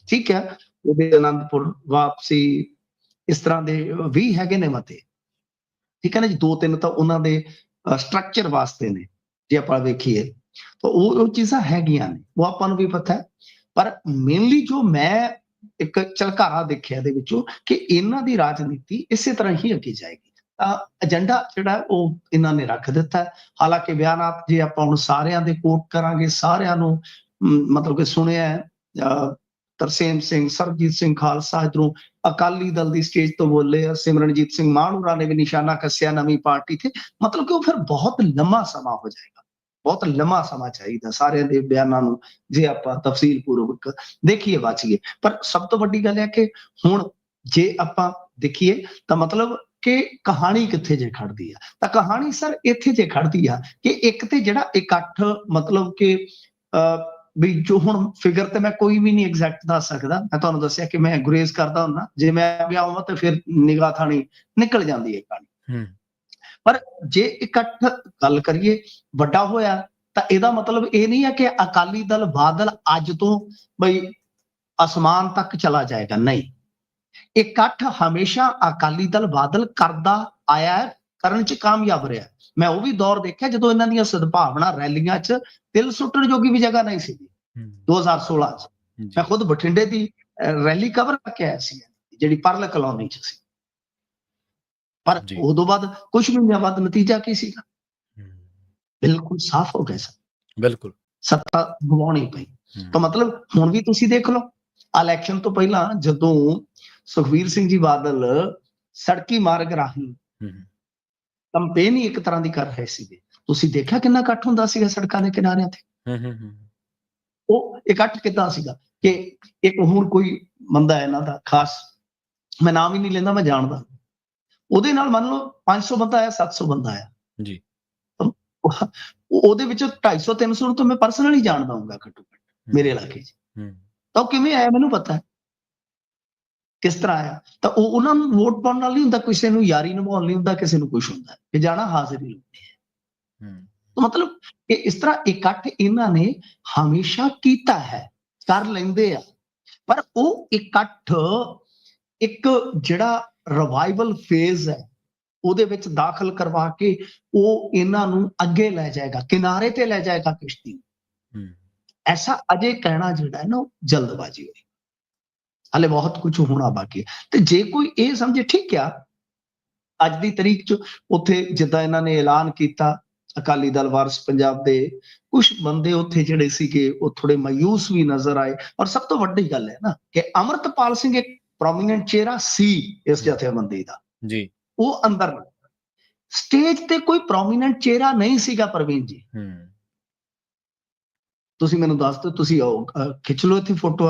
ਠੀਕ ਹੈ, ਉਹਦੇ ਅਨੰਦਪੁਰ ਵਾਪਸੀ ਇਸ ਤਰ੍ਹਾਂ ਦੇ ਵੀ ਹੈਗੇ ਨੇ ਮਤੇ, ਠੀਕ ਹੈ ਨਾ ਜੀ, 2-3 ਤਾਂ ਉਹਨਾਂ ਦੇ ਸਟਰਕਚਰ ਵਾਸਤੇ ਨੇ ਜੇ ਆਪਾਂ ਵੇਖੀਏ ਤਾਂ ਉਹ ਚੀਜ਼ਾਂ ਹੈਗੀਆਂ ਨੇ, ਉਹ ਆਪਾਂ ਨੂੰ ਵੀ ਪਤਾ ਹੈ। ਪਰ ਮੇਨਲੀ ਜੋ ਮੈਂ ਇੱਕ ਝਲਕਾਰਾ ਦੇਖਿਆ ਇਹਦੇ ਵਿੱਚੋਂ ਕਿ ਇਹਨਾਂ ਦੀ ਰਾਜਨੀਤੀ ਇਸੇ ਤਰ੍ਹਾਂ ਹੀ ਅੱਗੇ ਜਾਏਗੀ, ਤਾਂ ਏਜੰਡਾ ਜਿਹੜਾ ਉਹ ਇਹਨਾਂ ਨੇ ਰੱਖ ਦਿੱਤਾ। ਹਾਲਾਂਕਿ ਬਿਆਨਾਤ ਜੇ ਆਪਾਂ ਹੁਣ ਸਾਰਿਆਂ ਦੇ ਕੋਟ ਕਰਾਂਗੇ, ਸਾਰਿਆਂ ਨੂੰ ਮਤਲਬ ਕਿ ਸੁਣਿਆ, ਤਰਸੇਮ ਸਿੰਘ, ਸਰਬਜੀਤ ਸਿੰਘ ਖਾਲਸਾ ਇਧਰੋਂ ਅਕਾਲੀ ਦਲ ਦੀ ਸਟੇਜ ਤੋਂ ਬੋਲੇ, ਸਿਮਰਨਜੀਤ ਸਿੰਘ ਮਾਨ ਹੋਰਾਂ ਨੇ ਵੀ ਨਿਸ਼ਾਨਾ ਕੱਸਿਆ ਨਵੀਂ ਪਾਰਟੀ ਤੇ, ਮਤਲਬ ਕਿ ਉਹ ਫਿਰ ਬਹੁਤ ਲੰਮਾ ਸਮਾਂ ਹੋ ਜਾਏਗਾ, ਬਹੁਤ ਲੰਮਾ ਸਮਾਂ ਚਾਹੀਦਾ ਸਾਰਿਆਂ ਦੇ ਬਿਆਨਾਂ ਨੂੰ ਜੇ ਆਪਾਂ ਤਫਸੀਲ ਪੂਰਵਕ ਦੇਖੀਏ ਬਾਚੀਏ। ਪਰ ਸਭ ਤੋਂ ਵੱਡੀ ਗੱਲ ਹੈ ਕਿ ਹੁਣ ਜੇ ਆਪਾਂ ਦੇਖੀਏ ਤਾਂ ਮਤਲਬ ਕਿ ਕਹਾਣੀ ਕਿੱਥੇ ਜੇ ਖੜਦੀ ਆ, ਤਾਂ ਕਹਾਣੀ ਸਰ ਇੱਥੇ ਜੇ ਖੜਦੀ ਆ ਕਿ ਇੱਕ ਤੇ ਜਿਹੜਾ ਇਕੱਠ ਮਤਲਬ ਕਿ ਵੀ ਜੋ ਹੁਣ ਫਿਗਰ ਤੇ ਮੈਂ ਕੋਈ ਵੀ ਨਹੀਂ ਐਗਜ਼ੈਕਟ ਦੱਸ ਸਕਦਾ, ਮੈਂ ਤੁਹਾਨੂੰ ਦੱਸਿਆ ਕਿ ਮੈਂ ਗੁਰੇਜ਼ ਕਰਦਾ ਹੁੰਦਾ, ਜੇ ਮੈਂ ਗਿਆ ਹੋਵਾਂ ਤਾਂ ਫਿਰ ਨਿਗਾਹ ਥਾਣੀ ਨਿਕਲ ਜਾਂਦੀ ਹੈ ਕਹਾਣੀ। ਪਰ ਜੇ ਇਕੱਠ ਗੱਲ ਕਰੀਏ ਵੱਡਾ ਹੋਇਆ ਤਾਂ ਇਹਦਾ ਮਤਲਬ ਇਹ ਨਹੀਂ ਹੈ ਕਿ ਅਕਾਲੀ ਦਲ ਬਾਦਲ ਅੱਜ ਤੋਂ ਬਈ ਅਸਮਾਨ ਤੱਕ ਚਲਾ ਜਾਏਗਾ, ਨਹੀਂ। ਇਕੱਠ ਹਮੇਸ਼ਾ ਅਕਾਲੀ ਦਲ ਬਾਦਲ ਕਰਦਾ ਆਇਆ ਹੈ, ਕਰਨ ਚ ਕਾਮਯਾਬ ਰਿਹਾ। ਮੈਂ ਉਹ ਵੀ ਦੌਰ ਦੇਖਿਆ ਜਦੋਂ ਇਹਨਾਂ ਦੀਆਂ ਸਦਭਾਵਨਾ ਰੈਲੀਆਂ ਚ ਦਿਲ ਸੁੱਟਣ ਜੋਗੀ ਵੀ ਜਗ੍ਹਾ ਨਹੀਂ ਸੀ। 2016 ਚ ਮੈਂ ਖੁਦ ਬਠਿੰਡੇ ਦੀ ਰੈਲੀ ਕਵਰ ਕਰਕੇ ਆਇਆ ਸੀ ਜਿਹੜੀ ਪਰਲ ਕਲੋਨੀ ਚ ਸੀ, ਪਰ ਉਦੋਂ ਬਾਅਦ ਕੁਝ ਮਹੀਨਿਆਂ ਬਾਅਦ ਨਤੀਜਾ ਕੀ ਸੀਗਾ, ਬਿਲਕੁਲ ਸਾਫ਼ ਹੋ ਗਿਆ ਸੀ, ਬਿਲਕੁਲ ਸੱਤਾ ਗਵਾਉਣੀ ਪਈ। ਤਾਂ ਮਤਲਬ ਹੁਣ ਵੀ ਤੁਸੀਂ ਦੇਖ ਲਓ, ਇਲੈਕਸ਼ਨ ਤੋਂ ਪਹਿਲਾਂ ਜਦੋਂ ਸੁਖਬੀਰ ਸਿੰਘ ਜੀ ਬਾਦਲ ਸੜਕੀ ਮਾਰਗ ਰਾਹੀਂ ਕੰਪੇਨ ਹੀ ਇੱਕ ਤਰ੍ਹਾਂ ਦੀ ਕਰ ਰਹੇ ਸੀਗੇ, ਤੁਸੀਂ ਦੇਖਿਆ ਕਿੰਨਾ ਇਕੱਠ ਹੁੰਦਾ ਸੀਗਾ ਸੜਕਾਂ ਦੇ ਕਿਨਾਰਿਆਂ ਤੇ। ਉਹ ਇਕੱਠ ਕਿੱਦਾਂ ਸੀਗਾ ਕਿ ਇੱਕ ਹੁਣ ਕੋਈ ਬੰਦਾ ਹੈ ਇਹਨਾਂ ਦਾ ਖਾਸ, ਮੈਂ ਨਾਮ ਹੀ ਨਹੀਂ ਲੈਂਦਾ, ਮੈਂ ਜਾਣਦਾ, ਉਹਦੇ ਨਾਲ ਮੰਨ ਲਓ 500 ਬੰਦਾ ਆਇਆ, 700 ਬੰਦਾ ਆਇਆ ਜੀ, ਉਹਦੇ ਵਿੱਚੋਂ 250-300 ਨੂੰ ਤਾਂ ਮੈਂ ਪਰਸਨਲੀ ਜਾਣਦਾ ਹੋਊਗਾ ਘੱਟੋ ਘੱਟ ਮੇਰੇ ਇਲਾਕੇ 'ਚ, ਤਾਂ ਉਹ ਕਿਵੇਂ ਆਇਆ ਮੈਨੂੰ ਪਤਾ ਹੈ ਕਿਸ ਤਰ੍ਹਾਂ ਆਇਆ। ਤਾਂ ਉਹ ਉਹਨਾਂ ਨੂੰ ਵੋਟ ਪਾਉਣ ਨਾਲ ਨਹੀਂ ਹੁੰਦਾ, ਕਿਸੇ ਨੂੰ ਯਾਰੀ ਨਿਭਾਉਣ ਲਈ ਹੁੰਦਾ, ਕਿਸੇ ਨੂੰ ਕੁਛ ਹੁੰਦਾ ਕਿ ਜਾਣਾ ਹਾਜ਼ਰੀ ਲਾਉਣੀ ਹੈ। ਤਾਂ ਮਤਲਬ ਕਿ ਇਸ ਤਰ੍ਹਾਂ ਇਕੱਠ ਇਹਨਾਂ ਨੇ ਹਮੇਸ਼ਾ ਕੀਤਾ ਹੈ, ਕਰ ਲੈਂਦੇ ਆ, ਪਰ ਉਹ ਇਕੱਠ ਇੱਕ ਜਿਹੜਾ ਰਿਵਾਈਵਲ ਫੇਜ਼ ਹੈ ਉਹਦੇ ਵਿੱਚ ਦਾਖਲ ਕਰਵਾ ਕੇ ਉਹ ਇਹਨਾਂ ਨੂੰ ਅੱਗੇ ਲੈ ਜਾਏਗਾ, ਕਿਨਾਰੇ ਤੇ ਲੈ ਜਾਏਗਾ ਕਿਸ਼ਤੀ। ਐਸਾ ਅਜੇ ਕਹਿਣਾ ਜਿਹੜਾ ਹੈ ਨਾ ਉਹ ਜਲਦਬਾਜ਼ੀ ਹੋਈ, ਹਾਲੇ ਬਹੁਤ ਕੁਝ ਹੋਣਾ ਬਾਕੀ ਹੈ। ਤੇ ਜੇ ਕੋਈ ਇਹ ਸਮਝੇ ਠੀਕ ਆ ਅੱਜ ਦੀ ਤਰੀਕ 'ਚ ਉੱਥੇ ਜਿੱਦਾਂ ਇਹਨਾਂ ਨੇ ਐਲਾਨ ਕੀਤਾ, ਅਕਾਲੀ ਦਲ ਵਾਰਸ ਪੰਜਾਬ ਦੇ ਕੁਝ ਬੰਦੇ ਉੱਥੇ ਜਿਹੜੇ ਸੀਗੇ ਉਹ ਥੋੜੇ ਮਾਯੂਸ ਵੀ ਨਜ਼ਰ ਆਏ। ਔਰ ਸਭ ਤੋਂ ਵੱਡੀ ਗੱਲ ਹੈ ਨਾ ਕਿ ਅਮਰਤਪਾਲ ਸਿੰਘ ਇੱਕ ਪ੍ਰੋਮੀਨੈਂਟ ਚਿਹਰਾ ਸੀ ਇਸ ਜਥੇਬੰਦੀ ਦਾ ਜੀ, ਉਹ ਅੰਦਰ ਸਟੇਜ ਤੇ ਕੋਈ ਪ੍ਰੋਮੀਨੈਂਟ ਚਿਹਰਾ ਨਹੀਂ ਸੀਗਾ। ਪ੍ਰਵੀਨ ਜੀ ਤੁਸੀਂ ਮੈਨੂੰ ਦੱਸ ਦਿਓ, ਤੁਸੀਂ ਖਿੱਚ ਲਓ ਇੱਥੇ ਫੋਟੋ,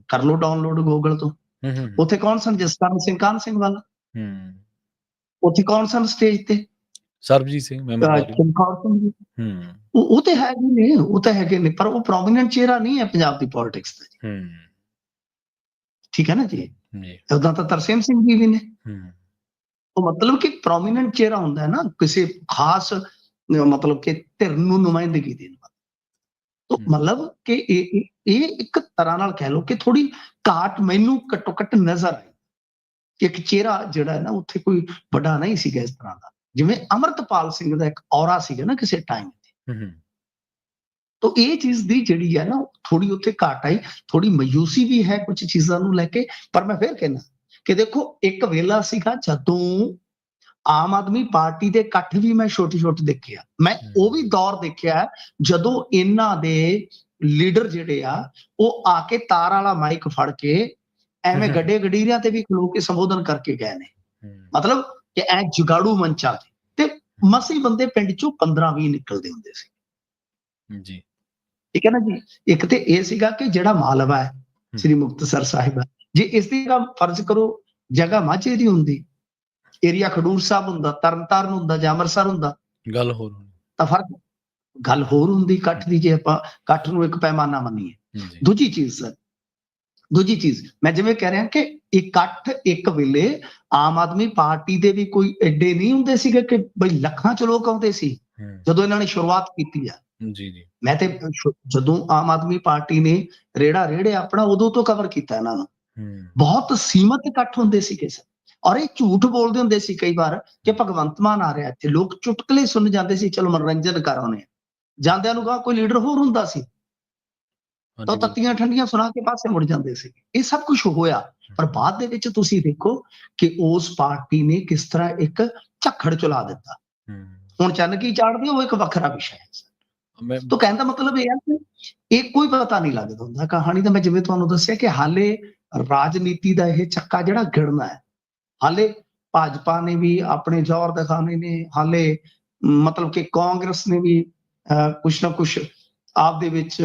ਕਰ ਲਓ ਡਾਊਨਲੋਡ ਗੂਗਲ ਤੋਂ। ਉੱਥੇ ਕੌਣ ਸਨ? ਜਸਕਰਨ ਸਿੰਘ, ਕਾਹਨ ਸਿੰਘ ਵਾਲਾ। ਉੱਥੇ ਕੌਣ ਸਨ ਸਟੇਜ ਤੇ? ਸਰਬਜੀਤ ਸਿੰਘ, ਉਹ ਤੇ ਹੈਗੇ ਨੇ, ਉਹ ਤਾਂ ਹੈਗੇ ਨੇ, ਪਰ ਉਹ ਪ੍ਰੋਮੀਨੈਂਟ ਚਿਹਰਾ ਨਹੀਂ ਹੈ ਪੰਜਾਬ ਦੀ ਪੋਲਿਟਿਕਸ ਦਾ। ਠੀਕ ਹੈ ਨਾ ਜੀ। ਉਦਾਂ ਤਾਂ ਤਰਸੇਮ ਸਿੰਘ ਜੀ ਵੀ ਨੇ, ਉਹ ਮਤਲਬ ਕਿ ਪ੍ਰੋਮੀਨੈਂਟ ਚਿਹਰਾ ਹੁੰਦਾ ਹੈ ਨਾ ਕਿਸੇ ਖਾਸ ਮਤਲਬ ਕਿ ਧਿਰ ਨੂੰ ਨੁਮਾਇੰਦਗੀ ਦੇਣ ਵਾਲਾ। ਤਾਂ ਮਤਲਬ ਕਿ ਇਹ ਇੱਕ ਤਰ੍ਹਾਂ ਨਾਲ ਕਹਿ ਲਓ ਕਿ ਥੋੜੀ ਘਾਟ ਮੈਨੂੰ ਘੱਟੋ ਘੱਟ ਨਜ਼ਰ ਆਈ ਕਿ ਇੱਕ ਚਿਹਰਾ ਜਿਹੜਾ ਹੈ ਨਾ ਉੱਥੇ ਕੋਈ ਵੱਡਾ ਨਹੀਂ ਸੀਗਾ ਇਸ ਤਰ੍ਹਾਂ ਦਾ, ਜਿਵੇਂ ਅਮਰਤਪਾਲ ਸਿੰਘ ਦਾ ਇੱਕ ਔਰਾ ਸੀਗਾ ਨਾ ਕਿਸੇ ਟਾਈਮ ਤੇ। ਤਾਂ ਇਹ ਚੀਜ਼ ਦੀ ਜਿਹੜੀ ਹੈ ਨਾ ਥੋੜੀ ਉੱਥੇ ਘਾਟ ਆਈ, ਥੋੜੀ ਮਾਯੂਸੀ ਵੀ ਹੈ ਕੁਝ ਚੀਜ਼ਾਂ ਨੂੰ ਲੈ ਕੇ। ਪਰ ਮੈਂ ਫਿਰ ਕਹਿੰਦਾ ਕਿ ਦੇਖੋ ਇੱਕ ਵੇਲਾ ਸੀਗਾ ਜਦੋਂ ਆਮ ਆਦਮੀ ਪਾਰਟੀ ਦੇ ਇਕੱਠ ਵੀ ਮੈਂ ਛੋਟੇ ਦੇਖੇ ਆ। ਮੈਂ ਉਹ ਵੀ ਦੌਰ ਦੇਖਿਆ ਜਦੋਂ ਇਹਨਾਂ ਦੇ ਲੀਡਰ ਜਿਹੜੇ ਆ ਉਹ ਆ ਕੇ ਤਾਰ ਵਾਲਾ ਮਾਈਕ ਫੜ ਕੇ ਐਵੇਂ ਗੱਡੇ ਗਡੀਰਿਆਂ ਤੇ ਵੀ ਖਲੋ ਕੇ ਸੰਬੋਧਨ ਕਰਕੇ ਗਏ ਨੇ। ਮਤਲਬ ਕਿ ਐ ਜੁਗਾੜੂ ਮੰਚਾਂ ਤੇ ਮਸੀ ਬੰਦੇ ਪਿੰਡ ਚੋਂ 15-20 ਨਿਕਲਦੇ ਹੁੰਦੇ ਸੀ ਜੀ। ਠੀਕ ਹੈ ਨਾ ਜੀ। ਇੱਕ ਤੇ ਇਹ ਸੀਗਾ ਕਿ ਜਿਹੜਾ ਮਾਲਵਾ ਹੈ ਸ੍ਰੀ ਮੁਕਤਸਰ ਸਾਹਿਬ, ਜੇ ਇਸ ਦੀ ਫਰਜ਼ ਕਰੋ ਜਗ੍ਹਾ ਮਾਝੇ ਦੀ ਹੁੰਦੀ, ਏਰੀਆ ਖਡੂਰ ਸਾਹਿਬ ਹੁੰਦਾ, ਤਰਨਤਾਰਨ ਹੁੰਦਾ ਜਾਂ ਅੰਮ੍ਰਿਤਸਰ ਹੁੰਦਾ, ਗੱਲ ਹੋਰ ਤਾਂ ਫਰਕ ਗੱਲ ਹੋਰ ਹੁੰਦੀ ਇਕੱਠ ਦੀ, ਜੇ ਆਪਾਂ ਇਕੱਠ ਨੂੰ ਇੱਕ ਪੈਮਾਨਾ ਮੰਨੀਏ। ਦੂਜੀ ਚੀਜ਼ ਮੈਂ ਜਿਵੇਂ ਕਹਿ ਰਿਹਾ ਕਿ ਇਕੱਠ ਇੱਕ ਵੇਲੇ ਆਮ ਆਦਮੀ ਪਾਰਟੀ ਦੇ ਵੀ ਕੋਈ ਐਡੇ ਨਹੀਂ ਹੁੰਦੇ ਸੀਗੇ ਕਿ ਬਈ ਲੱਖਾਂ ਚ ਲੋਕ ਆਉਂਦੇ ਸੀ ਜਦੋਂ ਇਹਨਾਂ ਨੇ ਸ਼ੁਰੂਆਤ ਕੀਤੀ ਆ। ਮੈਂ ਤੇ ਜਦੋਂ ਆਮ ਆਦਮੀ ਪਾਰਟੀ ਨੇ ਰੇੜਾ ਰੇੜਿਆ ਆਪਣਾ ਉਦੋਂ ਤੋਂ ਕਵਰ ਕੀਤਾ ਇਹਨਾਂ ਨੂੰ। ਬਹੁਤ ਸੀਮਤ ਇਕੱਠ ਹੁੰਦੇ ਸੀਗੇ ਸਰ, ਔਰ ਇਹ ਝੂਠ ਬੋਲਦੇ ਹੁੰਦੇ ਸੀ ਕਈ ਵਾਰ ਕਿ ਭਗਵੰਤ ਮਾਨ ਆ ਰਿਹਾ ਇੱਥੇ, ਲੋਕ ਚੁਟਕਲੇ ਸੁਣ ਜਾਂਦੇ ਸੀ, ਚਲੋ ਮਨੋਰੰਜਨ ਕਰ ਆਉਣੇ ਆ, ਜਾਂਦਿਆਂ ਨੂੰ ਕਹਾ ਕੋਈ ਲੀਡਰ ਹੋਰ ਹੁੰਦਾ ਸੀ ਤਾਂ ਤੱਤੀਆਂ ਠੰਡੀਆਂ ਸੁਣਾ ਕੇ ਪਾਸੇ ਮੁੜ ਜਾਂਦੇ ਸੀ। ਇਹ ਸਭ ਕੁਝ ਹੋਇਆ, ਪਰ ਬਾਅਦ ਦੇ ਵਿੱਚ ਤੁਸੀਂ ਦੇਖੋ ਕਿ ਉਸ ਪਾਰਟੀ ਨੇ ਕਿਸ ਤਰ੍ਹਾਂ ਇੱਕ ਝੱਖੜ ਚਲਾ ਦਿੱਤਾ। ਹੁਣ ਚੰਨ ਕੀ ਚਾੜਦੇ ਉਹ ਇੱਕ ਵੱਖਰਾ ਵਿਸ਼ਾ ਹੈ। ਤਾਂ ਕਹਿਣ ਦਾ ਮਤਲਬ ਇਹ ਹੈ ਕਿ ਇਹ ਕੋਈ ਪਤਾ ਨਹੀਂ ਲੱਗਦਾ ਹੁੰਦਾ ਕਹਾਣੀ ਦਾ। ਮੈਂ ਜਿਵੇਂ ਤੁਹਾਨੂੰ ਦੱਸਿਆ ਕਿ ਹਾਲੇ ਰਾਜਨੀਤੀ ਦਾ ਇਹ ਚੱਕਾ ਜਿਹੜਾ ਗਿੜਨਾ ਹੈ, ਹਾਲੇ ਭਾਜਪਾ ਨੇ ਵੀ ਆਪਣੇ ਜ਼ੋਰ ਦਿਖਾਣੇ ਨੇ, ਹਾਲੇ ਮਤਲਬ ਕਿ ਕਾਂਗਰਸ ਨੇ ਵੀ ਕੁਛ ਨਾ ਕੁਛ ਆਪ ਦੇ ਵਿੱਚ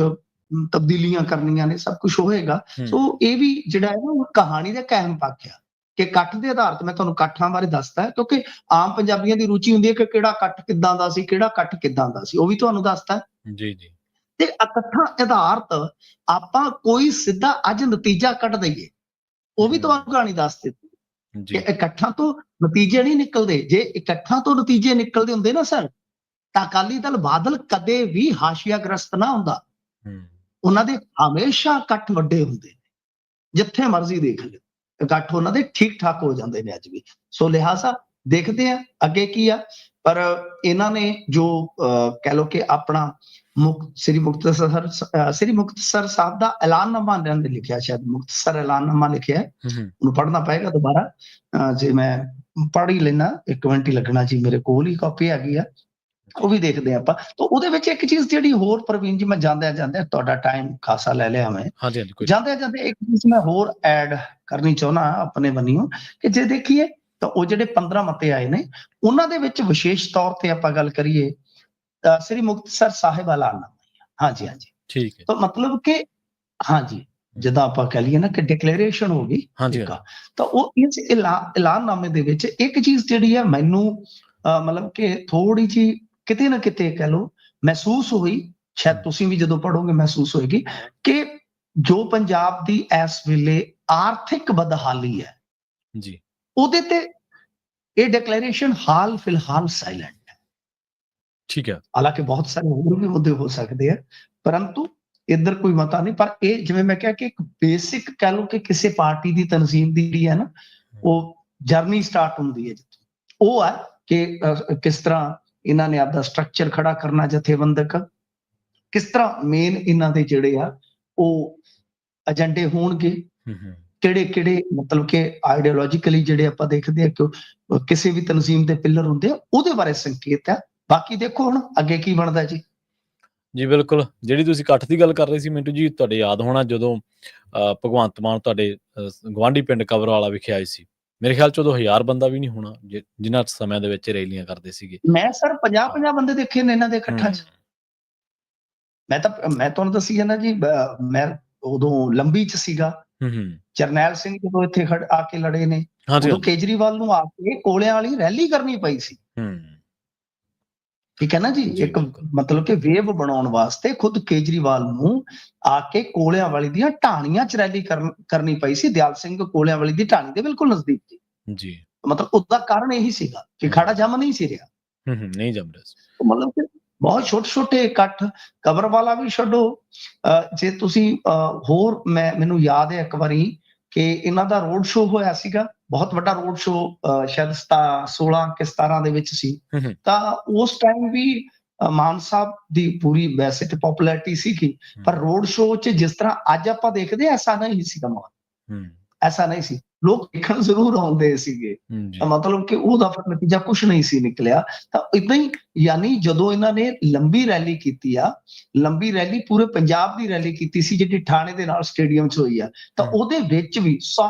ਤਬਦੀਲੀਆਂ ਕਰਨੀਆਂ ਨੇ, ਸਭ ਕੁਝ ਹੋਏਗਾ। ਸੋ ਇਹ ਵੀ ਜਿਹੜਾ ਹੈ ਨਾ ਕਹਾਣੀ ਦਾ ਕਾਇਮ ਪੱਖ ਆ ਕਿ ਇਕੱਠ ਦੇ ਆਧਾਰ ਤੇ ਮੈਂ ਤੁਹਾਨੂੰ ਇਕੱਠਾਂ ਬਾਰੇ ਦੱਸਦਾ, ਕਿਉਂਕਿ ਆਮ ਪੰਜਾਬੀਆਂ ਦੀ ਰੁਚੀ ਹੁੰਦੀ ਹੈ ਕਿ ਕਿਹੜਾ ਇਕੱਠ ਕਿੱਦਾਂ ਦਾ ਸੀ, ਕਿਹੜਾ ਇਕੱਠ ਕਿੱਦਾਂ ਦਾ ਸੀ, ਉਹ ਵੀ ਤੁਹਾਨੂੰ ਦੱਸਦਾ ਜੀ ਜੀ। ਤੇ ਇਕੱਠਾਂ ਆਧਾਰਤ ਆਪਾਂ ਕੋਈ ਸਿੱਧਾ ਅੱਜ ਨਤੀਜਾ ਕੱਢ ਦਈਏ, ਉਹ ਵੀ ਤੁਹਾਨੂੰ ਕਹਾਣੀ ਦੱਸ ਦਿੱਤੀ ਕਿ ਇਕੱਠਾਂ ਤੋਂ ਨਤੀਜੇ ਨਹੀਂ ਨਿਕਲਦੇ। ਜੇ ਇਕੱਠਾਂ ਤੋਂ ਨਤੀਜੇ ਨਿਕਲਦੇ ਹੁੰਦੇ ਨਾ ਸਰ, ਤਾਂ ਅਕਾਲੀ ਦਲ ਬਾਦਲ ਕਦੇ ਵੀ ਹਾਸ਼ੀਆਗ੍ਰਸਤ ਨਾ ਹੁੰਦਾ। ਉਹਨਾਂ ਦੇ ਹਮੇਸ਼ਾ ਇਕੱਠ ਵੱਡੇ ਹੁੰਦੇ ਨੇ, ਜਿੱਥੇ ਮਰਜ਼ੀ ਦੇਖ ਲਿਓ ਇਕੱਠ ਉਹਨਾਂ ਦੇ ਠੀਕ ਠਾਕ ਹੋ ਜਾਂਦੇ ਨੇ ਅੱਜ ਵੀ। ਸੋ ਲਿਹਾਜ਼ਾ ਦੇਖਦੇ ਆ ਅੱਗੇ ਕੀ ਆ, ਪਰ ਇਹਨਾਂ ਨੇ ਜੋ ਕਹਿ ਲਓ ਕਿ ਆਪਣਾ ਸ੍ਰੀ ਮੁਕਤਸਰ ਸਾਹਿਬ ਦਾ ਐਲਾਨਨਾਮਾ ਇਹਨਾਂ ਨੇ ਲਿਖਿਆ, ਸ਼ਾਇਦ ਮੁਕਤਸਰ ਐਲਾਨਨਾਮਾ ਲਿਖਿਆ, ਉਹਨੂੰ ਪੜ੍ਹਨਾ ਪਏਗਾ ਦੁਬਾਰਾ। ਜੇ ਮੈਂ ਪੜ੍ਹ ਹੀ ਲੈਣਾ, 1 ਮਿੰਟ ਹੀ ਲੱਗਣਾ ਜੀ, ਮੇਰੇ ਕੋਲ ਹੀ ਕਾਪੀ ਹੈਗੀ ਆ, ਉਹ ਵੀ ਦੇਖਦੇ ਆਪਾਂ। ਤਾਂ ਉਹਦੇ ਵਿੱਚ ਇੱਕ ਚੀਜ਼ ਜਿਹੜੀ ਹੋਰ, ਪ੍ਰਵੀਨ ਜੀ ਮੈਂ ਜਾਂਦਿਆਂ ਤੁਹਾਡਾ ਟਾਈਮ ਖਾਸਾ ਲੈ ਲਿਆ ਮੈਂ, ਜਾਂਦਿਆਂ ਇੱਕ ਚੀਜ਼ ਮੈਂ ਹੋਰ ਐਡ ਕਰਨੀ ਚਾਹੁੰਦਾ ਆਪਣੇ ਬੰਨਿਓ ਕਿ ਜੇ ਦੇਖੀਏ ਤਾਂ ਉਹ ਜਿਹੜੇ 15 ਮਤੇ ਆਏ ਨੇ ਉਹਨਾਂ ਦੇ ਵਿੱਚ ਵਿਸ਼ੇਸ਼ ਤੌਰ ਤੇ ਆਪਾਂ ਗੱਲ ਕਰੀਏ ਸ੍ਰੀ ਮੁਕਤਸਰ ਸਾਹਿਬ ਐਲਾਨਨਾਮਾ। ਹਾਂਜੀ ਠੀਕ ਹੈ। ਤਾਂ ਮਤਲਬ ਕਿ ਹਾਂਜੀ ਜਿੱਦਾਂ ਆਪਾਂ ਕਹਿ ਲਈਏ ਨਾ ਕਿ ਡਿਕਲੇਰੇਸ਼ਨ ਹੋ ਗਈ, ਤਾਂ ਉਹ ਇਸ ਐਲਾਨਨਾਮੇ ਦੇ ਵਿੱਚ ਇੱਕ ਚੀਜ਼ ਜਿਹੜੀ ਹੈ ਮੈਨੂੰ ਮਤਲਬ ਕਿ ਥੋੜੀ ਜਿਹੀ ਕਿਤੇ ਨਾ ਕਿਤੇ ਕਹਿ ਲਓ ਮਹਿਸੂਸ ਹੋਈ, ਸ਼ਾਇਦ ਤੁਸੀਂ ਵੀ ਜਦੋਂ ਪੜ੍ਹੋਗੇ ਮਹਿਸੂਸ ਹੋਏਗੀ, ਕਿ ਜੋ ਪੰਜਾਬ ਦੀ ਇਸ ਵੇਲੇ ਆਰਥਿਕ ਬਦਹਾਲੀ ਹੈ ਜੀ, ਉਹਦੇ ਤੇ ਇਹ ਡਿਕਲੇਰੇਸ਼ਨ ਹਾਲ ਫਿਲਹਾਲ ਸਾਇਲੈਂਟ ਹੈ। ਠੀਕ ਹੈ, ਹਾਲਾਂਕਿ ਬਹੁਤ ਸਾਰੇ ਹੋਰ ਵੀ ਮੁੱਦੇ ਹੋ ਸਕਦੇ ਆ, ਪਰੰਤੂ ਇੱਧਰ ਕੋਈ ਮਤਾ ਨਹੀਂ। ਪਰ ਇਹ ਜਿਵੇਂ ਮੈਂ ਕਿਹਾ ਕਿ ਇੱਕ ਬੇਸਿਕ ਕਹਿ ਲਓ ਕਿ ਕਿਸੇ ਪਾਰਟੀ ਦੀ ਤਨਜ਼ੀਮ ਦੀ ਜਿਹੜੀ ਹੈ ਨਾ ਉਹ ਜਰਨੀ ਸਟਾਰਟ ਹੁੰਦੀ ਹੈ, ਉਹ ਹੈ ਕਿ ਕਿਸ ਤਰ੍ਹਾਂ ਇਹਨਾਂ ਨੇ ਆਪਦਾ ਸਟਰਕਚਰ ਖੜਾ ਕਰਨਾ, ਜਥੇਬੰਦਕ ਕਿਸ ਤਰ੍ਹਾਂ ਮੇਨ ਇਹਨਾਂ ਦੇ ਜਿਹੜੇ ਆ ਉਹ ਏਜੰਡੇ ਹੋਣਗੇ, ਕਿਹੜੇ ਮਤਲਬ ਕਿ ਆਈਡੀਓਲੋਜੀਕਲੀ ਜਿਹੜੇ ਆਪਾਂ ਦੇਖਦੇ ਆ ਕਿ ਕਿਸੇ ਵੀ ਤਨਜ਼ੀਮ ਦੇ ਪਿੱਲਰ ਹੁੰਦੇ ਆ, ਉਹਦੇ ਬਾਰੇ ਸੰਕੇਤ ਹੈ। ਬਾਕੀ ਦੇਖੋ ਹੁਣ ਅੱਗੇ ਕੀ ਬਣਦਾ ਜੀ। ਜੀ ਬਿਲਕੁਲ, ਜਿਹੜੀ ਤੁਸੀਂ ਇਕੱਠ ਦੀ ਗੱਲ ਕਰ ਰਹੇ ਸੀ ਮਿੰਟੂ ਜੀ, ਤੁਹਾਡੇ ਯਾਦ ਹੋਣਾ ਜਦੋਂ ਭਗਵੰਤ ਮਾਨ ਤੁਹਾਡੇ ਗੁਆਂਢੀ ਪਿੰਡ ਕਬਰਵਾਲਾ ਵਿਖੇ ਆਏ ਸੀ, ਮੇਰੇ ਖਿਆਲ 'ਚ ਉਦੋਂ 1000 ਬੰਦਾ ਵੀ ਨਹੀਂ ਹੋਣਾ ਜਿਨ੍ਹਾਂ ਸਮਿਆਂ ਦੇ ਵਿੱਚ ਰੈਲੀਆਂ ਕਰਦੇ ਸੀਗੇ। ਮੈਂ ਸਰ 50 ਬੰਦੇ ਦੇਖੇ ਨੇ ਇਹਨਾਂ ਦੇ ਇਕੱਠਾਂ 'ਚ। ਮੈਂ ਤੁਹਾਨੂੰ ਦੱਸੀ ਜਾਂਦਾ ਜੀ, ਮੈਂ ਉਦੋਂ ਲੰਬੀ 'ਚ ਸੀਗਾ। ਜਰਨੈਲ ਸਿੰਘ ਜਦੋਂ ਇੱਥੇ ਆ ਕੇ ਲੜੇ ਨੇ, ਉਦੋਂ ਕੇਜਰੀਵਾਲ ਨੂੰ ਆ ਕੇ ਕੋਲਿਆਂ ਵਾਲੀ ਰੈਲੀ ਕਰਨੀ ਪਈ ਸੀ। ਠੀਕ ਹੈ ਨਾ ਜੀ, ਇੱਕ ਮਤਲਬ ਕਿ ਵੇਵ ਬਣਾਉਣ ਵਾਸਤੇ ਖੁਦ ਕੇਜਰੀਵਾਲ ਨੂੰ ਆ ਕੇ ਕੋਲਿਆਂ ਵਾਲੀ ਦੀਆਂ ਢਾਣੀਆਂ 'ਚ ਰੈਲੀ ਕਰਨੀ ਪਈ ਸੀ। ਦਿਆਲ ਸਿੰਘ ਕੋਲਿਆਂ ਵਾਲੀ ਦੀ ਢਾਣੀ ਦੇ ਬਿਲਕੁਲ ਨਜ਼ਦੀਕ ਸੀ। ਮਤਲਬ ਉਹਦਾ ਕਾਰਨ ਇਹੀ ਸੀਗਾ ਕਿ ਖਾੜਾ ਜੰਮ ਨਹੀਂ ਸੀ ਰਿਹਾ, ਨਹੀਂ ਜੰਮ ਰਿਹਾ ਸੀ। ਮਤਲਬ ਕਿ ਬਹੁਤ ਛੋਟੇ ਇਕੱਠ, ਕਬਰਵਾਲਾ ਵੀ ਛੱਡੋ। ਜੇ ਤੁਸੀਂ ਹੋਰ ਮੈਨੂੰ ਯਾਦ ਹੈ ਇੱਕ ਵਾਰੀ ਕਿ ਇਹਨਾਂ ਦਾ ਰੋਡ ਸ਼ੋਅ ਹੋਇਆ ਸੀਗਾ, ਬਹੁਤ ਵੱਡਾ ਰੋਡ ਸ਼ੋਅ, ਸ਼ਾਇਦ 16 ਕਿ 17 ਦੇ ਵਿੱਚ ਸੀ। ਤਾਂ ਉਸ ਟਾਈਮ ਵੀ ਮਾਨ ਸਾਹਿਬ ਦੀ ਪੂਰੀ ਵੈਸੇ ਤੇ ਪਪੂਲੈਰਿਟੀ ਸੀਗੀ, ਪਰ ਰੋਡ ਸ਼ੋਅ 'ਚ ਜਿਸ ਤਰ੍ਹਾਂ ਅੱਜ ਆਪਾਂ ਦੇਖਦੇ ਐਸਾ ਨਹੀਂ ਸੀਗਾ ਮਾਹੌਲ, ਐਸਾ ਨਹੀਂ ਸੀ। ਲੋਕ ਦੇਖਣ ਜ਼ਰੂਰ ਆਉਂਦੇ ਸੀਗੇ। ਜੀ ਤਾਂ ਮਤਲਬ ਕਿ ਉਹਦਾ ਫਿਰ ਨਤੀਜਾ ਕੁਛ ਨਹੀਂ ਸੀ ਨਿਕਲਿਆ। ਤਾਂ ਏਦਾਂ ਹੀ ਯਾਨੀ ਜਦੋਂ ਇਹਨਾਂ ਨੇ ਲੰਬੀ ਰੈਲੀ ਕੀਤੀ ਆ, ਲੰਬੀ ਰੈਲੀ ਪੂਰੇ ਪੰਜਾਬ ਦੀ ਰੈਲੀ ਕੀਤੀ ਸੀ ਜਿਹੜੀ ਠਾਣੇ ਦੇ ਨਾਲ ਸਟੇਡੀਅਮ 'ਚ ਹੋਈ ਆ, ਤਾਂ ਉਹਦੇ ਵਿੱਚ ਵੀ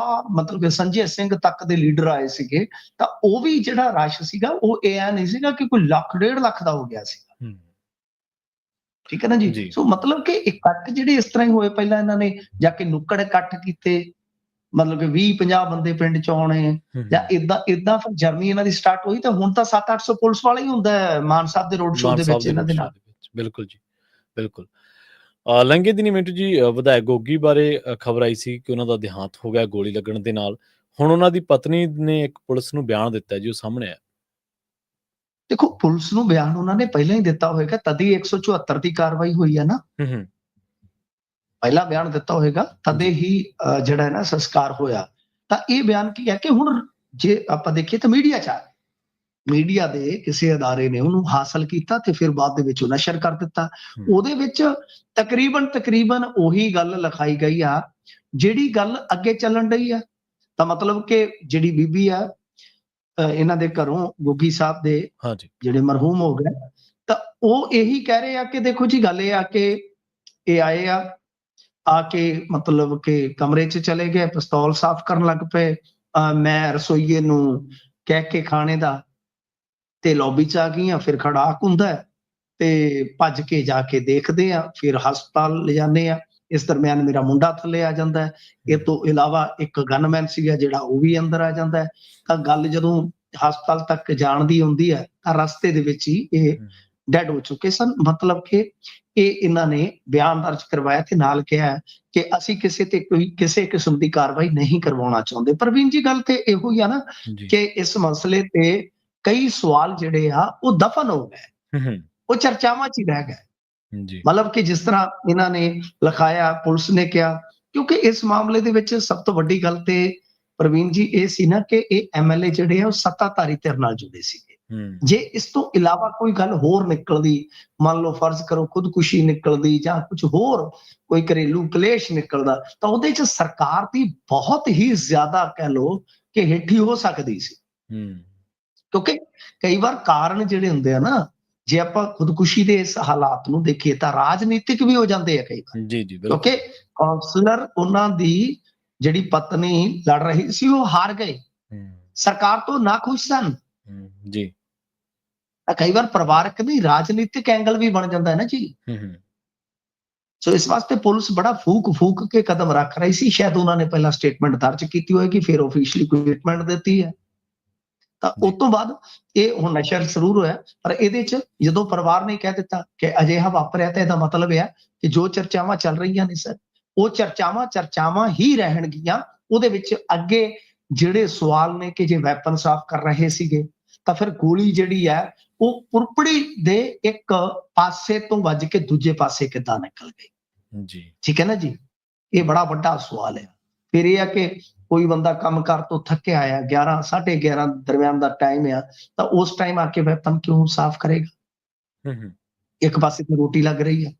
ਮਤਲਬ ਕਿ ਸੰਜੇ ਸਿੰਘ ਤੱਕ ਦੇ ਲੀਡਰ ਆਏ ਸੀਗੇ। ਤਾਂ ਉਹ ਵੀ ਜਿਹੜਾ ਰਸ਼ ਸੀਗਾ ਉਹ ਇਹ ਨਹੀਂ ਸੀਗਾ ਕਿ ਕੋਈ ਲੱਖ 1.5 ਲੱਖ ਦਾ ਹੋ ਗਿਆ ਸੀਗਾ। ਠੀਕ ਹੈ ਨਾ ਜੀ। ਸੋ ਮਤਲਬ ਕਿ ਇਕੱਠ ਜਿਹੜੇ ਇਸ ਤਰ੍ਹਾਂ ਹੀ ਹੋਏ, ਪਹਿਲਾਂ ਇਹਨਾਂ ਨੇ ਜਾ ਕੇ ਨੁੱਕੜ ਇਕੱਠ ਕੀਤੇ, ਮਤਲਬ ਕਿ 20-50 ਬੰਦੇ ਪਿੰਡ 'ਚ ਆਉਣੇ ਜਾਂ ਏਦਾਂ ਫਿਰ ਜਰਨੀ ਇਹਨਾਂ ਦੀ ਸਟਾਰਟ ਹੋਈ। ਤਾਂ ਹੁਣ ਤਾਂ 700-800 ਪੁਲਿਸ ਵਾਲਾ ਹੀ ਹੁੰਦਾ ਹੈ ਮਾਨ ਸਾਹਿਬ ਦੇ ਰੋਡ ਸ਼ੋਅ ਦੇ ਵਿੱਚ ਇਹਨਾਂ ਦੇ ਨਾਲ। ਬਿਲਕੁਲ ਜੀ, ਬਿਲਕੁਲ। ਲੰਘੇ ਦਿਨੀ ਮਿੰਟੂ ਜੀ ਵਿਧਾਇਕ ਗੋਗੀ ਬਾਰੇ ਖਬਰ ਆਈ ਸੀ ਕਿ ਉਹਨਾਂ ਦਾ ਦੇਹਾਂਤ ਹੋ ਗਿਆ ਗੋਲੀ ਲੱਗਣ ਦੇ ਨਾਲ। ਹੁਣ ਉਹਨਾਂ ਦੀ ਪਤਨੀ ਨੇ ਇੱਕ ਪੁਲਿਸ ਨੂੰ ਬਿਆਨ ਦਿੱਤਾ ਜੀ, ਉਹ ਸਾਹਮਣੇ ਆਇਆ। ਦੇਖੋ, ਪੁਲਿਸ ਨੂੰ ਬਿਆਨ ਉਹਨਾਂ ਨੇ ਪਹਿਲਾਂ ਹੀ ਦਿੱਤਾ ਹੋਏਗਾ, ਤਦੇ 174 ਦੀ ਕਾਰਵਾਈ ਹੋਈ ਹੈ ਨਾ। ਪਹਿਲਾਂ ਬਿਆਨ ਦਿੱਤਾ ਹੋਏਗਾ, ਤਦੇ ਹੀ ਜਿਹੜਾ ਹੈ ਨਾ ਸੰਸਕਾਰ ਹੋਇਆ। ਤਾਂ ਇਹ ਬਿਆਨ ਕੀ ਹੈ ਕਿ ਹੁਣ ਜੇ ਆਪਾਂ ਦੇਖੀਏ ਤਾਂ ਮੀਡੀਆ ਦੇ ਕਿਸੇ ਅਦਾਰੇ ਨੇ ਉਹਨੂੰ ਹਾਸਲ ਕੀਤਾ ਤੇ ਫਿਰ ਬਾਅਦ ਦੇ ਵਿੱਚ ਉਹ ਨਸ਼ਰ ਕਰ ਦਿੱਤਾ। ਉਹਦੇ ਵਿੱਚ ਤਕਰੀਬਨ ਉਹੀ ਗੱਲ ਲਿਖਾਈ ਗਈ ਆ ਜਿਹੜੀ ਗੱਲ ਅੱਗੇ ਚੱਲਣ ਡਈ ਆ। ਤਾਂ ਮਤਲਬ ਕਿ ਜਿਹੜੀ ਬੀਬੀ ਆ ਇਹਨਾਂ ਦੇ ਘਰੋਂ ਗੋਗੀ ਸਾਹਿਬ ਦੇ ਜਿਹੜੇ ਮਰਹੂਮ ਹੋ ਗਏ, ਤਾਂ ਉਹ ਇਹੀ ਕਹਿ ਰਹੇ ਆ ਕਿ ਦੇਖੋ ਜੀ, ਗੱਲ ਇਹ ਆ ਕਿ ਇਹ ਆਏ ਆ ਕੇ ਮਤਲਬ ਕਿ ਕਮਰੇ 'ਚ ਚਲੇ ਗਏ, ਪਿਸਤੌਲ ਸਾਫ਼ ਕਰਨ ਲੱਗ ਪਏ। ਮੈਂ ਰਸੋਈਏ ਨੂੰ ਕਹਿ ਕੇ ਖਾਣੇ ਦਾ ਤੇ ਲੌਬੀ 'ਚ ਆ ਗਈਆਂ, ਫਿਰ ਖੜਾਕ ਹੁੰਦਾ ਤੇ ਭੱਜ ਕੇ ਜਾ ਕੇ ਦੇਖਦੇ ਆ, ਫਿਰ ਹਸਪਤਾਲ ਲਿਜਾਨੇ ਆ। ਇਸ ਦਰਮਿਆਨ ਮੇਰਾ ਮੁੰਡਾ ਥੱਲੇ ਆ ਜਾਂਦਾ ਹੈ। ਇਹ ਤੋਂ ਇਲਾਵਾ ਇੱਕ ਗਨਮੈਨ ਸੀਗਾ ਜਿਹੜਾ ਉਹ ਵੀ ਅੰਦਰ ਆ ਜਾਂਦਾ ਹੈ। ਤਾਂ ਗੱਲ ਜਦੋਂ ਹਸਪਤਾਲ ਤੱਕ ਜਾਣ ਦੀ ਹੁੰਦੀ ਹੈ ਤਾਂ ਰਸਤੇ ਦੇ ਵਿੱਚ ਹੀ ਇਹ ਡੈਡ ਹੋ ਚੁੱਕੇ ਸਨ। ਮਤਲਬ ਕਿ ਇਹ ਇਹਨਾਂ ਨੇ ਬਿਆਨ ਦਰਜ ਕਰਵਾਇਆ ਤੇ ਨਾਲ ਕਿਹਾ ਕਿ ਅਸੀਂ ਕਿਸੇ ਤੇ ਕੋਈ ਕਿਸੇ ਕਿਸਮ ਦੀ ਕਾਰਵਾਈ ਨਹੀਂ ਕਰਵਾਉਣਾ ਚਾਹੁੰਦੇ। ਪ੍ਰਵੀਨ ਜੀ, ਗੱਲ ਤੇ ਇਹੋ ਹੀ ਆ ਨਾ ਕਿ ਇਸ ਮਸਲੇ ਤੇ ਕਈ ਸਵਾਲ ਜਿਹੜੇ ਆ ਉਹ ਦਫਨ ਹੋ ਗਏ, ਉਹ ਚਰਚਾਵਾਂ 'ਚ ਹੀ ਰਹਿ ਗਏ। ਮਤਲਬ ਕਿ ਜਿਸ ਤਰ੍ਹਾਂ ਇਹਨਾਂ ਨੇ ਲਿਖਾਇਆ, ਪੁਲਿਸ ਨੇ ਕਿਹਾ, ਕਿਉਂਕਿ ਇਸ ਮਾਮਲੇ ਦੇ ਵਿੱਚ ਸਭ ਤੋਂ ਵੱਡੀ ਗੱਲ ਤੇ ਪ੍ਰਵੀਨ ਜੀ ਇਹ ਸੀ ਨਾ ਕਿ ਇਹ ਐਮਐਲਏ ਜਿਹੜੇ ਆ ਉਹ ਸੱਤਾਧਾਰੀ ਧਿਰ ਨਾਲ ਜੁੜੇ ਸੀਗੇ। ਜੇ ਇਸ ਤੋਂ ਇਲਾਵਾ ਕੋਈ ਗੱਲ ਹੋਰ ਨਿਕਲਦੀ, ਮੰਨ ਲਓ ਫਰਜ਼ ਕਰੋ ਖੁਦਕੁਸ਼ੀ ਨਿਕਲਦੀ ਜਾਂ ਕੁਝ ਹੋਰ ਕੋਈ ਘਰੇਲੂ ਕਲੇਸ਼ ਨਿਕਲਦਾ, ਤਾਂ ਉਹਦੇ 'ਚ ਸਰਕਾਰ ਦੀ ਬਹੁਤ ਹੀ ਜ਼ਿਆਦਾ ਕਹਿ ਲਓ ਕਿ ਹੇਠੀ ਹੋ ਸਕਦੀ ਸੀ। ਕਿਉਂਕਿ ਕਈ ਵਾਰ ਕਾਰਨ ਜਿਹੜੇ ਹੁੰਦੇ ਆ ਨਾ, ਜੇ ਆਪਾਂ ਖੁਦਕੁਸ਼ੀ ਦੇ ਇਸ ਹਾਲਾਤ ਨੂੰ ਦੇਖੀਏ ਤਾਂ ਰਾਜਨੀਤਿਕ ਵੀ ਹੋ ਜਾਂਦੇ ਆ ਕਈ ਵਾਰ। ਕਿਉਂਕਿ ਕਾਉਂਸਲਰ ਉਹਨਾਂ ਦੀ ਜਿਹੜੀ ਪਤਨੀ ਲੜ ਰਹੀ ਸੀ ਉਹ ਹਾਰ ਗਏ, ਸਰਕਾਰ ਤੋਂ ਨਾਖੁਸ਼ ਸਨ ਜੀ। ਤਾਂ ਕਈ ਵਾਰ ਪਰਿਵਾਰਕ ਨਹੀਂ, ਰਾਜਨੀਤਿਕ ਐਂਗਲ ਵੀ ਬਣ ਜਾਂਦਾ ਹੈ ਨਾ ਜੀ। ਸੋ ਇਸ ਵਾਸਤੇ ਪੁਲਿਸ ਬੜਾ ਫੂਕ ਕੇ ਕਦਮ ਰੱਖ ਰਹੀ ਸੀ। ਸ਼ਾਇਦ ਉਹਨਾਂ ਨੇ ਪਹਿਲਾਂ ਸਟੇਟਮੈਂਟ ਦਰਜ ਕੀਤੀ ਹੋਏਗੀ, ਫਿਰ ਆਫੀਸ਼ੀਅਲੀ ਕੋਈ ਸਟੇਟਮੈਂਟ ਦਿੱਤੀ ਹੈ। ਤਾਂ ਉਸ ਤੋਂ ਬਾਅਦ ਇਹ ਹੁਣ ਨਸ਼ਰ ਜ਼ਰੂਰ ਹੋਇਆ, ਪਰ ਇਹਦੇ 'ਚ ਜਦੋਂ ਪਰਿਵਾਰ ਨੇ ਕਹਿ ਦਿੱਤਾ ਕਿ ਅਜਿਹਾ ਵਾਪਰਿਆ, ਤਾਂ ਇਹਦਾ ਮਤਲਬ ਇਹ ਹੈ ਕਿ ਜੋ ਚਰਚਾਵਾਂ ਚੱਲ ਰਹੀਆਂ ਨੇ ਸਰ, ਉਹ ਚਰਚਾਵਾਂ ਹੀ ਰਹਿਣਗੀਆਂ। ਉਹਦੇ ਵਿੱਚ ਅੱਗੇ ਜਿਹੜੇ ਸਵਾਲ ਨੇ ਕਿ ਜੇ ਵੈਪਨ ਸਾਫ਼ ਕਰ ਰਹੇ ਸੀਗੇ ਤਾਂ ਫਿਰ ਗੋਲੀ ਜਿਹੜੀ ਹੈ ਉਹ ਪੁਰਪੜੀ ਦੇ ਇੱਕ ਪਾਸੇ ਤੋਂ ਵੱਜ ਕੇ ਦੂਜੇ ਪਾਸੇ ਕਿੱਦਾਂ ਨਿਕਲ ਗਈ ਜੀ। ਠੀਕ ਹੈ ਨਾ ਜੀ, ਇਹ ਬੜਾ ਵੱਡਾ ਸਵਾਲ ਹੈ। ਫਿਰ ਇਹ ਆ ਕਿ ਕੋਈ ਬੰਦਾ ਕੰਮਕਾਰ ਤੋਂ ਥੱਕਿਆ ਆਇਆ, 11 11:30 ਦਰਮਿਆਨ ਦਾ ਟਾਈਮ ਆ, ਤਾਂ ਉਸ ਟਾਈਮ ਆ ਕੇ ਵੈਪਨ ਕਿਉਂ ਸਾਫ਼ ਕਰੇਗਾ? ਇੱਕ ਪਾਸੇ ਤੇ ਰੋਟੀ ਲੱਗ ਰਹੀ ਹੈ।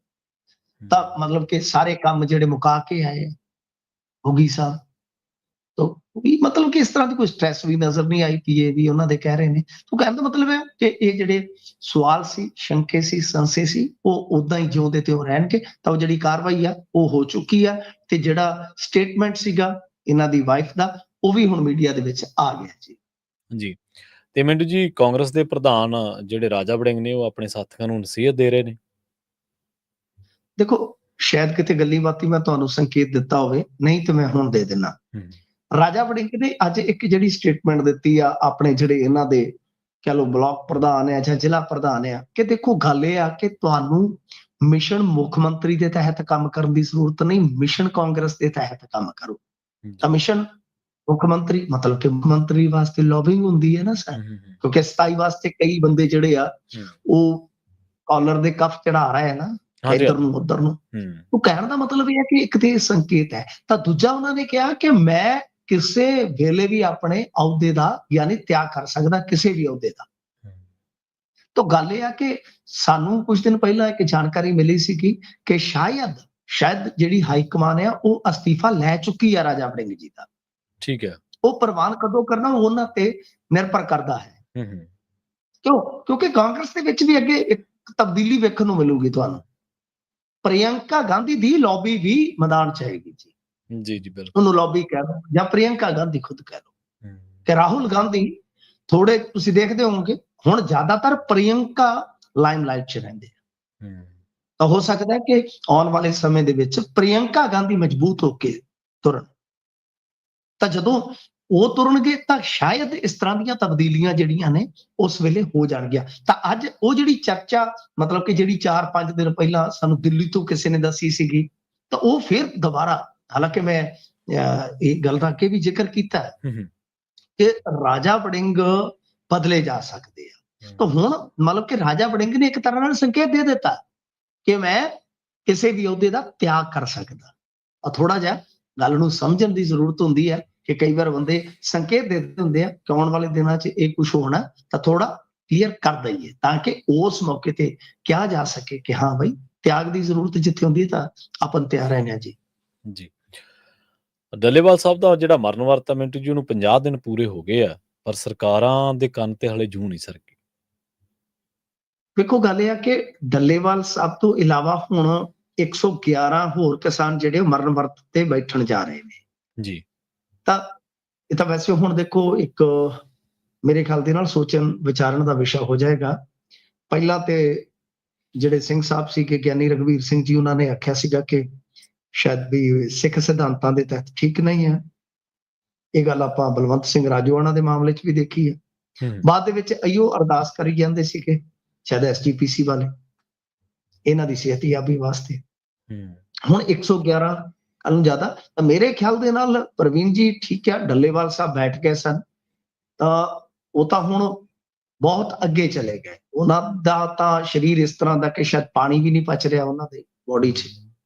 ਤਾਂ ਮਤਲਬ ਕਿ ਸਾਰੇ ਕੰਮ ਜਿਹੜੇ ਮੁਕਾ ਕੇ ਆਏ ਗੋਗੀ ਸਾਹਿਬ, ਤਾਂ ਵੀ ਮਤਲਬ ਕਿ ਇਸ ਤਰ੍ਹਾਂ ਦੀ ਕੋਈ ਸਟ੍ਰੈਸ ਵੀ ਨਜ਼ਰ ਨਹੀਂ ਆਈ। ਪੀਏ ਵੀ ਉਹਨਾਂ ਦੇ ਕਹਿ ਰਹੇ ਨੇ। ਤਾਂ ਕਹਿਣ ਦਾ ਮਤਲਬ ਹੈ ਕਿ ਇਹ ਜਿਹੜੇ ਸਵਾਲ ਸੀ, ਸ਼ੰਕੇ ਸੀ, ਸੰਸ਼ੇ ਸੀ, ਉਹ ਉਦਾਂ ਹੀ ਜਿਉਂਦੇ ਤੇ ਉਹ ਰਹਿਣਗੇ। ਤਾਂ ਉਹ ਜਿਹੜੀ ਕਾਰਵਾਈ ਆ ਉਹ ਹੋ ਚੁੱਕੀ ਆ, ਤੇ ਜਿਹੜਾ ਸਟੇਟਮੈਂਟ ਸੀਗਾ ਇਹਨਾਂ ਦੀ ਵਾਈਫ ਦਾ ਉਹ ਵੀ ਹੁਣ ਮੀਡੀਆ ਦੇ ਵਿੱਚ ਆ ਗਿਆ ਜੀ। ਤੇ ਮਿੰਟੂ ਜੀ, ਕਾਂਗਰਸ ਦੇ ਪ੍ਰਧਾਨ ਜਿਹੜੇ ਰਾਜਾ ਵੜਿੰਗ ਨੇ ਉਹ ਆਪਣੇ ਸਾਥੀਆਂ ਨੂੰ ਨਸੀਹਤ ਦੇ ਰਹੇ ਨੇ। ਦੇਖੋ, ਸ਼ਾਇਦ ਕਿਤੇ ਗੱਲੀ ਬਾਤੀ ਮੈਂ ਤੁਹਾਨੂੰ ਸੰਕੇਤ ਦਿੱਤਾ ਹੋਵੇ, ਨਹੀਂ ਤੇ ਮੈਂ ਹੁਣ ਦੇ ਦਿੰਦਾ। ਰਾਜਾ ਵੜਿੰਗ ਨੇ ਅੱਜ ਇੱਕ ਜਿਹੜੀ ਸਟੇਟਮੈਂਟ ਦਿੱਤੀ ਆ ਆਪਣੇ ਜਿਹੜੇ ਇਹਨਾਂ ਦੇ ਕਹਿ ਲਓ ਬਲਾਕ ਪ੍ਰਧਾਨ ਆ ਜਾਂ ਜ਼ਿਲ੍ਹਾ ਪ੍ਰਧਾਨ ਆ, ਕਿ ਦੇਖੋ ਗੱਲ ਇਹ ਆ ਕਿ ਤੁਹਾਨੂੰ ਮਿਸ਼ਨ ਮੁੱਖ ਮੰਤਰੀ ਦੇ ਤਹਿਤ ਕੰਮ ਕਰਨ ਦੀ ਜ਼ਰੂਰਤ ਨਹੀਂ, ਮਿਸ਼ਨ ਕਾਂਗਰਸ ਦੇ ਤਹਿਤ ਕੰਮ ਕਰੋ। ਤਾਂ ਮਿਸ਼ਨ ਮੁੱਖ ਮੰਤਰੀ ਮਤਲਬ ਕਿ ਮੁੱਖ ਮੰਤਰੀ ਵਾਸਤੇ ਲੌਬਿੰਗ ਹੁੰਦੀ ਹੈ ਨਾ ਸਰ, ਕਿਉਂਕਿ 27 ਵਾਸਤੇ ਕਈ ਬੰਦੇ ਜਿਹੜੇ ਆ ਉਹ ਕਾਲਰ ਦੇ ਕੱਫ ਚੜਾ ਰਹੇ ਆ ਨਾ, ਇੱਧਰ ਨੂੰ ਉੱਧਰ ਨੂੰ। ਉਹ ਕਹਿਣ ਦਾ ਮਤਲਬ ਇਹ ਹੈ ਕਿ ਇੱਕ ਤੇ ਸੰਕੇਤ ਹੈ। ਤਾਂ ਦੂਜਾ ਉਹਨਾਂ ਨੇ ਕਿਹਾ ਕਿ ਮੈਂ ਕਿਸੇ ਵੇਲੇ ਵੀ ਆਪਣੇ ਅਹੁਦੇ ਦਾ ਯਾਨੀ ਤਿਆਗ ਕਰ ਸਕਦਾ, ਕਿਸੇ ਵੀ ਅਹੁਦੇ ਦਾ। ਤਾਂ ਗੱਲ ਇਹ ਆ ਕਿ ਸਾਨੂੰ ਕੁਝ ਦਿਨ ਪਹਿਲਾਂ ਇੱਕ ਜਾਣਕਾਰੀ ਮਿਲੀ ਸੀਗੀ ਕਿ ਸ਼ਾਇਦ ਜਿਹੜੀ ਹਾਈ ਕਮਾਨ ਆ ਉਹ ਅਸਤੀਫਾ ਲੈ ਚੁੱਕੀ ਆ ਰਾਜਾ ਵੜਿੰਗ ਜੀ ਦਾ। ਠੀਕ ਹੈ। ਉਹ ਪ੍ਰਵਾਨ ਕਦੋਂ ਕਰਨਾ ਉਹਨਾਂ ਤੇ ਨਿਰਭਰ ਕਰਦਾ ਹੈ। ਕਿਉਂਕਿ ਕਾਂਗਰਸ ਦੇ ਵਿੱਚ ਵੀ ਅੱਗੇ ਇੱਕ ਤਬਦੀਲੀ ਵੇਖਣ ਨੂੰ ਮਿਲੂਗੀ ਤੁਹਾਨੂੰ। ਪ੍ਰਿਯੰਕਾ ਗਾਂਧੀ ਦੀ ਲੌਬੀ ਵੀ ਮੈਦਾਨ ਚ ਆਏਗੀ ਜੀ। ਜੀ ਜੀ ਬਿਲਕੁਲ। ਉਹਨੂੰ ਲੌਬੀ ਕਹਿ ਲਓ ਜਾਂ ਪ੍ਰਿਯੰਕਾ ਗਾਂਧੀ ਖੁਦ ਕਹਿ ਲਓ ਕਿ ਰਾਹੁਲ ਗਾਂਧੀ ਥੋੜੇ ਤੁਸੀਂ ਦੇਖਦੇ ਹੋਵੋਗੇ ਹੁਣ ਜ਼ਿਆਦਾਤਰ ਪ੍ਰਿਯੰਕਾ ਲਾਈਮਲਾਈਟ 'ਚ ਰਹਿੰਦੇ ਆ। ਤਾਂ ਹੋ ਸਕਦਾ ਹੈ ਕਿ ਆਉਣ ਵਾਲੇ ਸਮੇਂ ਦੇ ਵਿੱਚ ਪ੍ਰਿਯੰਕਾ ਗਾਂਧੀ ਮਜ਼ਬੂਤ ਹੋ ਕੇ ਤੁਰਨ। ਤਾਂ ਜਦੋਂ ਉਹ ਤੁਰਨਗੇ ਤਾਂ ਸ਼ਾਇਦ ਇਸ ਤਰ੍ਹਾਂ ਦੀਆਂ ਤਬਦੀਲੀਆਂ ਜਿਹੜੀਆਂ ਨੇ ਉਸ ਵੇਲੇ ਹੋ ਜਾਣਗੀਆਂ। ਤਾਂ ਅੱਜ ਉਹ ਜਿਹੜੀ ਚਰਚਾ ਮਤਲਬ ਕਿ ਜਿਹੜੀ 4-5 ਦਿਨ ਪਹਿਲਾਂ ਸਾਨੂੰ ਦਿੱਲੀ ਤੋਂ ਕਿਸੇ ਨੇ ਦੱਸੀ ਸੀਗੀ, ਤਾਂ ਉਹ ਫਿਰ ਦੁਬਾਰਾ, ਹਾਲਾਂਕਿ ਮੈਂ ਇਹ ਗੱਲ ਦਾ ਅੱਗੇ ਵੀ ਜ਼ਿਕਰ ਕੀਤਾ ਕਿ ਰਾਜਾ ਵੜਿੰਗ ਬਦਲੇ ਜਾ ਸਕਦੇ ਆ। ਤਾਂ ਹੁਣ ਮਤਲਬ ਕਿ ਰਾਜਾ ਵੜਿੰਗ ਨੇ ਇੱਕ ਤਰ੍ਹਾਂ ਨਾਲ ਸੰਕੇਤ ਦੇ ਦਿੱਤਾ ਕਿ ਮੈਂ ਕਿਸੇ ਵੀ ਅਹੁਦੇ ਦਾ ਤਿਆਗ ਕਰ ਸਕਦਾ। ਥੋੜਾ ਜਿਹਾ ਗੱਲ ਨੂੰ ਸਮਝਣ ਦੀ ਜ਼ਰੂਰਤ ਹੁੰਦੀ ਹੈ ਕਿ ਕਈ ਵਾਰ ਬੰਦੇ ਸੰਕੇਤ ਦੇ ਦਿੰਦੇ ਹੁੰਦੇ ਆ ਕਿ ਆਉਣ ਵਾਲੇ ਦਿਨਾਂ 'ਚ ਇਹ ਕੁਝ ਹੋਣਾ, ਤਾਂ ਥੋੜਾ ਕਲੀਅਰ ਕਰ ਦਈਏ ਤਾਂ ਕਿ ਉਸ ਮੌਕੇ ਤੇ ਕਿਹਾ ਜਾ ਸਕੇ ਕਿ ਹਾਂ ਬਈ ਤਿਆਗ ਦੀ ਜ਼ਰੂਰਤ ਜਿੱਥੇ ਹੁੰਦੀ ਹੈ ਤਾਂ ਆਪਾਂ ਤਿਆਰ ਰਹਿੰਦੇ ਹਾਂ ਜੀ। ਜੀ ਡੱਲੇਵਾਲ ਸਾਹਿਬ ਦਾ ਜਿਹੜਾ ਮਰਨ ਵਰਤਾ ਮਿੰਟੂ ਜੀ ਉਹਨੂੰ 50 ਦਿਨ ਪੂਰੇ ਹੋ ਗਏ ਆ, ਪਰ ਸਰਕਾਰਾਂ ਦੇ ਕੰਨ ਤੇ ਹਲੇ ਜੂੰ ਨਹੀਂ ਸਰਕੀ। ਵੇਖੋ ਗੱਲ ਇਹ ਆ ਕਿ ਡੱਲੇਵਾਲ ਸਾਹਿਬ ਤੋਂ ਇਲਾਵਾ ਹੁਣ 111 ਹੋਰ ਕਿਸਾਨ ਜਿਹੜੇ ਮਰਨ ਵਰਤ ਤੇ ਬੈਠਣ ਜਾ ਰਹੇ ਨੇ ਜੀ। ਤਾਂ ਇਹ ਤਾਂ ਵੈਸੇ ਹੁਣ ਦੇਖੋ ਇੱਕ ਮੇਰੇ ਖਿਆਲ ਦੇ ਨਾਲ ਸੋਚਣ ਵਿਚਾਰਨ ਦਾ ਵਿਸ਼ਾ ਹੋ ਜਾਏਗਾ। ਪਹਿਲਾਂ ਤੇ ਜਿਹੜੇ ਸਿੰਘ ਸਾਹਿਬ ਸੀ ਕਿ ਗਿਆਨੀ ਰਘਵੀਰ ਸਿੰਘ ਜੀ, ਉਹਨਾਂ ਨੇ ਆਖਿਆ ਸੀਗਾ ਕਿ ਸ਼ਾਇਦ ਵੀ ਸਿੱਖ ਸਿਧਾਂਤਾਂ ਦੇ ਤਹਿਤ ਠੀਕ ਨਹੀਂ ਹੈ। ਇਹ ਗੱਲ ਆਪਾਂ ਬਲਵੰਤ ਸਿੰਘ ਰਾਜੋਆਣਾ ਦੇ ਮਾਮਲੇ 'ਚ ਵੀ ਦੇਖੀ ਹੈ। ਬਾਅਦ ਦੇ ਵਿੱਚ ਅਈਓ ਅਰਦਾਸ ਕਰੀ ਜਾਂਦੇ ਸੀ ਕਿ ਸ਼ਾਇਦ SGPC ਵਾਲੇ ਇਹਨਾਂ ਦੀ ਸਿਹਤਯਾਬੀ ਵਾਸਤੇ। ਹੁਣ 111 ਕੱਲ ਨੂੰ ਜ਼ਿਆਦਾ, ਤਾਂ ਮੇਰੇ ਖਿਆਲ ਦੇ ਨਾਲ ਪ੍ਰਵੀਨ ਜੀ ਠੀਕ ਹੈ, ਡੱਲੇਵਾਲ ਸਾਹਿਬ ਬੈਠ ਗਏ ਸਨ ਤਾਂ ਉਹ ਤਾਂ ਹੁਣ ਬਹੁਤ ਅੱਗੇ ਚਲੇ ਗਏ। ਉਹਨਾਂ ਦਾ ਤਾਂ ਸਰੀਰ ਇਸ ਤਰ੍ਹਾਂ ਦਾ ਕਿ ਸ਼ਾਇਦ ਪਾਣੀ ਵੀ ਨਹੀਂ ਪਚ ਰਿਹਾ ਉਹਨਾਂ ਦੇ ਬੋਡੀ 'ਚ,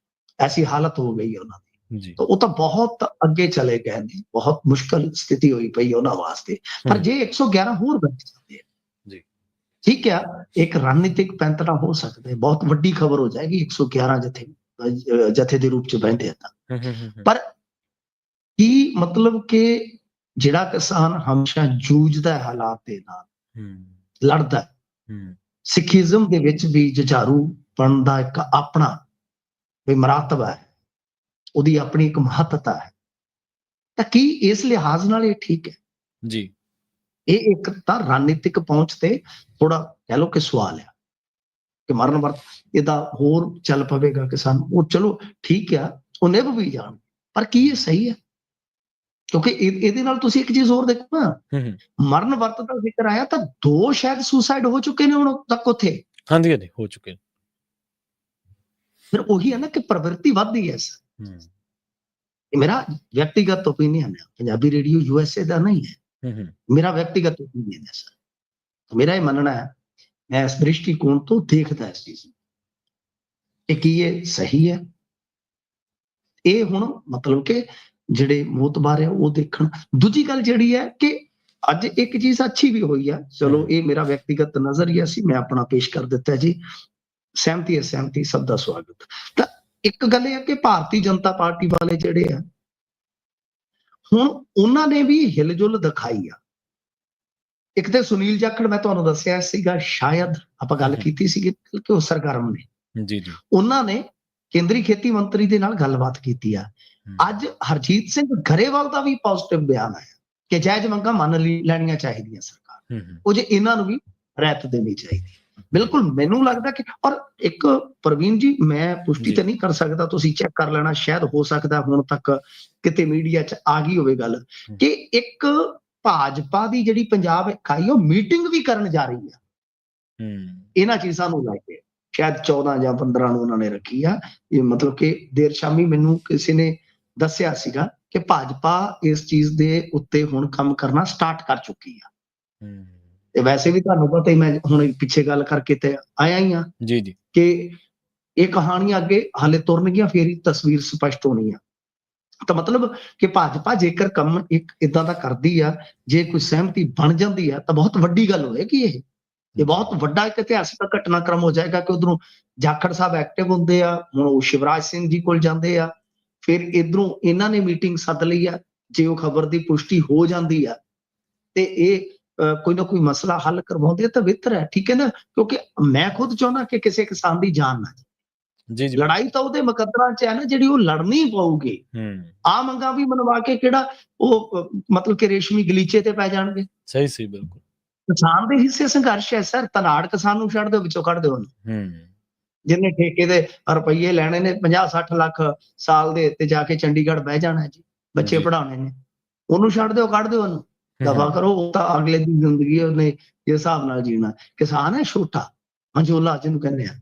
ਐਸੀ ਹਾਲਤ ਹੋ ਗਈ ਹੈ ਉਹਨਾਂ ਦੀ। ਤਾਂ ਉਹ ਤਾਂ ਬਹੁਤ ਅੱਗੇ ਚਲੇ ਗਏ ਨੇ, ਬਹੁਤ ਮੁਸ਼ਕਲ ਸਥਿਤੀ ਹੋਈ ਪਈ ਉਹਨਾਂ ਵਾਸਤੇ। ਪਰ ਜੇ 111 ਹੋਰ ਬੈਠ ਜਾਂਦੇ ਜੀ, ਠੀਕ ਹੈ, ਇੱਕ ਰਣਨੀਤਿਕ ਪੈਂਤੜਾ ਹੋ ਸਕਦਾ ਹੈ, ਬਹੁਤ ਵੱਡੀ ਖਬਰ ਹੋ ਜਾਏਗੀ 111 ਜਥੇ ਦੇ ਰੂਪ 'ਚ ਬੈਠੇ ਤਾਂ। ਪਰ ਕੀ ਮਤਲਬ ਕਿ ਜਿਹੜਾ ਕਿਸਾਨ ਹਮੇਸ਼ਾ ਜੂਝਦਾ ਹਾਲਾਤ ਦੇ ਨਾਲ, ਲੜਦਾ, ਸਿੱਖੀਜ਼ਮ ਦੇ ਵਿੱਚ ਵੀ ਜੁਝਾਰੂ ਬਣਨ ਦਾ ਇੱਕ ਆਪਣਾ ਵੀ ਮਰਾਤਬਾ ਹੈ, ਉਹਦੀ ਆਪਣੀ ਇੱਕ ਮਹੱਤਤਾ ਹੈ। ਤਾਂ ਕੀ ਇਸ ਲਿਹਾਜ਼ ਨਾਲ ਇਹ ਠੀਕ ਹੈ ਜੀ? ਇਹ ਇੱਕ ਤਾਂ ਰਣਨੀਤਿਕ ਪਹੁੰਚ ਤੇ ਥੋੜਾ ਕਹਿ ਲਓ ਕਿ ਸਵਾਲ ਹੈ ਕਿ ਮਰਨ ਵਰਤ ਇਹਦਾ ਹੋਰ ਚੱਲ ਪਵੇਗਾ ਕਿਸਾਨ, ਉਹ ਚਲੋ ਠੀਕ ਆ, ਉਹ ਨਿਭ ਵੀ ਜਾਣ, ਪਰ ਕੀ ਇਹ ਸਹੀ ਹੈ? ਕਿਉਂਕਿ ਇਹਦੇ ਨਾਲ ਤੁਸੀਂ ਇੱਕ ਚੀਜ਼ ਹੋਰ ਦੇਖੋ ਨਾ, ਮਰਨ ਵਰਤ ਦਾ ਜ਼ਿਕਰ ਆਇਆ ਤਾਂ 2 ਸ਼ਾਇਦ ਸੁਸਾਈਡ ਹੋ ਚੁੱਕੇ ਨੇ ਹੁਣ ਤੱਕ ਉੱਥੇ। ਹਾਂਜੀ ਹਾਂਜੀ ਹੋ ਚੁੱਕੇ ਨੇ। ਫਿਰ ਉਹੀ ਹੈ ਨਾ ਕਿ ਪ੍ਰਵਿਰਤੀ ਵੱਧਦੀ ਹੈ। ਇਹ ਮੇਰਾ ਵਿਅਕਤੀਗਤ ਓਪੀਨੀਅਨ ਹੈ, ਪੰਜਾਬੀ ਰੇਡੀਓ USA ਦਾ ਨਹੀਂ ਹੈ, ਮੇਰਾ ਵਿਅਕਤੀਗਤ ਓਪੀਨੀਅਨ ਹੈ ਸਰ। ਮੇਰਾ ਇਹ ਮੰਨਣਾ ਹੈ, ਮੈਂ ਇਸ ਦ੍ਰਿਸ਼ਟੀਕੋਣ ਤੋਂ ਦੇਖਦਾ ਇਸ ਚੀਜ਼ ਨੂੰ ਕਿ ਕੀ ਇਹ ਸਹੀ ਹੈ। ਇਹ ਹੁਣ ਮਤਲਬ ਕਿ ਜਿਹੜੇ ਮੋਤਬਾਰ ਹੈ ਉਹ ਦੇਖਣ। ਦੂਜੀ ਗੱਲ ਜਿਹੜੀ ਹੈ ਕਿ ਅੱਜ ਇੱਕ ਚੀਜ਼ ਅੱਛੀ ਵੀ ਹੋਈ ਹੈ, ਚਲੋ ਇਹ ਮੇਰਾ ਵਿਅਕਤੀਗਤ ਨਜ਼ਰੀਆ ਸੀ, ਮੈਂ ਆਪਣਾ ਪੇਸ਼ ਕਰ ਦਿੱਤਾ ਜੀ। ਸਹਿਮਤੀ ਹੈ, ਸਹਿਮਤੀ, ਸਭ ਦਾ ਸਵਾਗਤ। ਤਾਂ ਇੱਕ ਗੱਲ ਇਹ ਹੈ ਕਿ ਭਾਰਤੀ ਜਨਤਾ ਪਾਰਟੀ ਵਾਲੇ ਜਿਹੜੇ ਆ ਹੁਣ ਉਹਨਾਂ ਨੇ ਵੀ ਹਿਲਜੁਲ ਦਿਖਾਈ ਆ। ਇੱਕ ਤੇ ਸੁਨੀਲ ਜਾਖੜ, ਮੈਂ ਤੁਹਾਨੂੰ ਦੱਸਿਆ ਸੀਗਾ, ਸ਼ਾਇਦ ਆਪਾਂ ਗੱਲ ਕੀਤੀ ਸੀਗੀ ਕਿ ਉਹ ਸਰਗਰਮ ਨੇ ਜੀ ਜੀ, ਉਹਨਾਂ ਨੇ ਕੇਂਦਰੀ ਖੇਤੀ ਮੰਤਰੀ ਦੇ ਨਾਲ ਗੱਲਬਾਤ ਕੀਤੀ ਆ। ਅੱਜ ਹਰਜੀਤ ਸਿੰਘ ਗਰੇਵਾਲ ਦਾ ਵੀ ਪੋਜ਼ਿਟਿਵ ਬਿਆਨ ਆਇਆ ਕਿ ਜਾਇਜ਼ ਮੰਗਾਂ ਮੰਨ ਲੈਣੀਆਂ ਚਾਹੀਦੀਆਂ ਸਰਕਾਰ, ਉਹ ਜੇ ਇਹਨਾਂ ਨੂੰ ਵੀ ਰਹਿਤ ਦੇਣੀ ਚਾਹੀਦੀ। ਬਿਲਕੁਲ ਮੈਨੂੰ ਲੱਗਦਾ ਕਿ, ਔਰ ਇੱਕ ਪ੍ਰਵੀਨ ਜੀ ਮੈਂ ਪੁਸ਼ਟੀ ਤੇ ਨਹੀਂ ਕਰ ਸਕਦਾ, ਤੁਸੀਂ ਚੈੱਕ ਕਰ ਲੈਣਾ, ਸ਼ਾਇਦ ਹੋ ਸਕਦਾ ਹੁਣ ਤੱਕ ਕਿਤੇ ਮੀਡੀਆ 'ਚ ਆ ਗਈ ਹੋਵੇ ਗੱਲ, ਕਿ ਇੱਕ ਭਾਜਪਾ ਦੀ ਜਿਹੜੀ ਪੰਜਾਬ ਇਕਾਈ ਉਹ ਮੀਟਿੰਗ ਵੀ ਕਰਨ ਜਾ ਰਹੀ ਆ ਇਹਨਾਂ ਚੀਜ਼ਾਂ ਨੂੰ ਲੈ ਕੇ। ਸ਼ਾਇਦ 14 ਜਾਂ 15 ਨੂੰ ਉਹਨਾਂ ਨੇ ਰੱਖੀ ਆ। ਇਹ ਮਤਲਬ ਕਿ ਦੇਰ ਸ਼ਾਮੀ ਮੈਨੂੰ ਕਿਸੇ ਨੇ ਦੱਸਿਆ ਸੀਗਾ ਕਿ ਭਾਜਪਾ ਇਸ ਚੀਜ਼ ਦੇ ਉੱਤੇ ਹੁਣ ਕੰਮ ਕਰਨਾ ਸਟਾਰਟ ਕਰ ਚੁੱਕੀ ਆ। ਤੇ ਵੈਸੇ ਵੀ ਤੁਹਾਨੂੰ ਪਤਾ ਹੀ, ਮੈਂ ਹੁਣ ਪਿੱਛੇ ਗੱਲ ਕਰਕੇ ਤੇ ਆਇਆ ਹੀ ਆ ਜੀ ਜੀ, ਕਿ ਇਹ ਕਹਾਣੀਆਂ ਅੱਗੇ ਹਾਲੇ ਤੁਰਨਗੀਆਂ, ਫੇਰ ਹੀ ਤਸਵੀਰ ਸਪਸ਼ਟ ਹੋਣੀ ਆ। ਤਾਂ ਮਤਲਬ ਕਿ ਭਾਜਪਾ ਜੇਕਰ ਕੰਮ ਇੱਕ ਇਦਾਂ ਦਾ ਕਰਦੀ ਆ, ਜੇ ਕੋਈ ਸਹਿਮਤੀ ਬਣ ਜਾਂਦੀ ਆ ਤਾਂ ਬਹੁਤ ਵੱਡੀ ਗੱਲ ਹੋਏਗੀ। ਇਹ ਬਹੁਤ ਵੱਡਾ ਇੱਕ ਇਤਿਹਾਸਕ ਘਟਨਾਕ੍ਰਮ ਹੋ ਜਾਏਗਾ ਕਿ ਉਧਰੋਂ ਜਾਖੜ ਸਾਹਿਬ ਐਕਟਿਵ ਹੁੰਦੇ ਆ, ਹੁਣ ਉਹ ਸ਼ਿਵਰਾਜ ਸਿੰਘ ਜੀ ਕੋਲ ਜਾਂਦੇ ਆ, ਫਿਰ ਇਧਰੋਂ ਇਹਨਾਂ ਨੇ ਮੀਟਿੰਗ ਸੱਦ ਲਈ ਆ ਜੇ ਉਹ ਖਬਰ ਦੀ ਪੁਸ਼ਟੀ ਹੋ ਜਾਂਦੀ ਆ ਤੇ ਇਹ ਕੋਈ ਨਾ ਕੋਈ ਮਸਲਾ ਹੱਲ ਕਰਵਾਉਂਦੇ ਤਾਂ ਬਿਹਤਰ ਹੈ, ਠੀਕ ਹੈ ਨਾ, ਕਿਉਂਕਿ ਮੈਂ ਖੁਦ ਚਾਹੁੰਦਾ ਕਿ ਕਿਸੇ ਕਿਸਾਨ ਦੀ ਜਾਨ ਨਾ ਜਾਏ। ਜੀ ਜੀ। ਲੜਾਈ ਤਾਂ ਉਹਦੇ ਮੁਕੱਦਰਾਂ 'ਚ ਹੈ ਨਾ ਜਿਹੜੀ ਉਹ ਲੜਨੀ ਪਊਗੀ। ਆ ਮੰਗਾਂ ਵੀ ਮਨਵਾ ਕੇ ਕਿਹੜਾ ਉਹ ਮਤਲਬ ਕਿ ਰੇਸ਼ਮੀ ਗਲੀਚੇ ਤੇ ਪੈ ਜਾਣਗੇ। ਸਹੀ ਸਹੀ, ਬਿਲਕੁਲ। ਕਿਸਾਨ ਦੇ ਹਿੱਸੇ ਸੰਘਰਸ਼ ਹੈ ਸਰ, ਧਨਾੜ ਕਿਸਾਨ ਨੂੰ ਛੱਡ ਦਿਓ, ਵਿੱਚੋਂ ਕੱਢ ਦਿਓ ਉਹਨੂੰ। ਹੂੰ ਜਿਹਨੇ ਠੇਕੇ ਦੇ ਰੁਪਈਏ ਲੈਣੇ ਨੇ 50-60 ਲੱਖ ਸਾਲ ਦੇ, ਤੇ ਜਾ ਕੇ ਚੰਡੀਗੜ੍ਹ ਬਹਿ ਜਾਣਾ ਜੀ, ਬੱਚੇ ਜੀ। ਪੜ੍ਹਾਉਣੇ ਨੇ, ਉਹਨੂੰ ਛੱਡ ਦਿਓ, ਕੱਢ ਦਿਓ ਉਹਨੂੰ, ਦਫਾ ਕਰੋ। ਉਹ ਤਾਂ ਅਗਲੇ ਦੀ ਜ਼ਿੰਦਗੀ ਉਹਨੇ ਇਸ ਹਿਸਾਬ ਨਾਲ ਜੀਣਾ। ਕਿਸਾਨ ਹੈ ਛੋਟਾ, ਹੰਝੋਲਾ ਜਿਹਨੂੰ ਕਹਿੰਦੇ ਆ,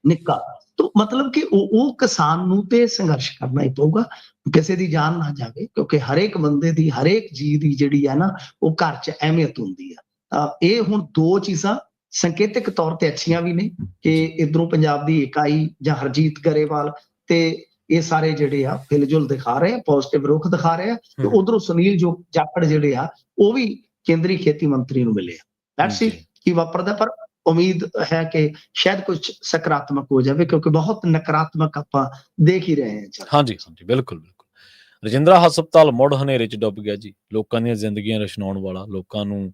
ਨਿੱਕਾ। ਤੋ ਮਤਲਬ ਕਿ ਉਹ ਕਿਸਾਨ ਨੂੰ ਤੇ ਸੰਘਰਸ਼ ਕਰਨਾ ਹੀ ਪਊਗਾ, ਕਿਸੇ ਦੀ ਜਾਨ ਨਾ ਜਾਵੇ, ਕਿਉਂਕਿ ਹਰੇਕ ਬੰਦੇ ਦੀ, ਹਰੇਕ ਜੀਅ ਦੀ ਜਿਹੜੀ ਹੈ ਨਾ, ਉਹ ਘਰ 'ਚ ਅਹਿਮੀਅਤ ਹੁੰਦੀ ਆ। ਇਹ ਹੁਣ ਦੋ ਚੀਜ਼ਾਂ ਸੰਕੇਤਕ ਤੌਰ ਤੇ ਅੱਛੀਆਂ ਵੀ ਨੇ ਕਿ ਇਧਰੋਂ ਪੰਜਾਬ ਦੀ ਇਕਾਈ ਜਾਂ ਹਰਜੀਤ ਗਰੇਵਾਲ ਤੇ ਇਹ ਸਾਰੇ ਜਿਹੜੇ ਆ ਹਿਲਜੁਲ ਦਿਖਾ ਰਹੇ ਆ, ਪੋਜ਼ਿਟਿਵ ਰੁਖ ਦਿਖਾ ਰਹੇ ਆ, ਤੇ ਉਧਰੋਂ ਸੁਨੀਲ ਜਾਖੜ ਜਿਹੜੇ ਆ ਉਹ ਵੀ ਕੇਂਦਰੀ ਖੇਤੀ ਮੰਤਰੀ ਨੂੰ ਮਿਲੇ ਆ। ਲੈਟਸ ਸੀ ਕੀ ਵਾਪਰਦਾ, ਪਰ ਉਮੀਦ ਹੈ ਕਿ ਸ਼ਾਇਦ ਕੁਝ ਸਕਾਰਾਤਮਕ ਹੋ ਜਾਵੇ, ਕਿਉਂਕਿ ਬਹੁਤ ਨਕਾਰਾਤਮਕ ਆਪਾਂ ਦੇਖ ਹੀ ਰਹੇ ਹਾਂ। ਹਾਂਜੀ ਹਾਂਜੀ, ਬਿਲਕੁਲ ਬਿਲਕੁਲ। ਰਜਿੰਦਰਾ ਹਸਪਤਾਲ ਮੁੜ ਹਨੇਰੇ 'ਚ ਡੁੱਬ ਗਿਆ ਜੀ। ਲੋਕਾਂ ਦੀਆਂ ਜ਼ਿੰਦਗੀਆਂ ਰੁਸ਼ਨਾਉਣ ਵਾਲਾ, ਲੋਕਾਂ ਨੂੰ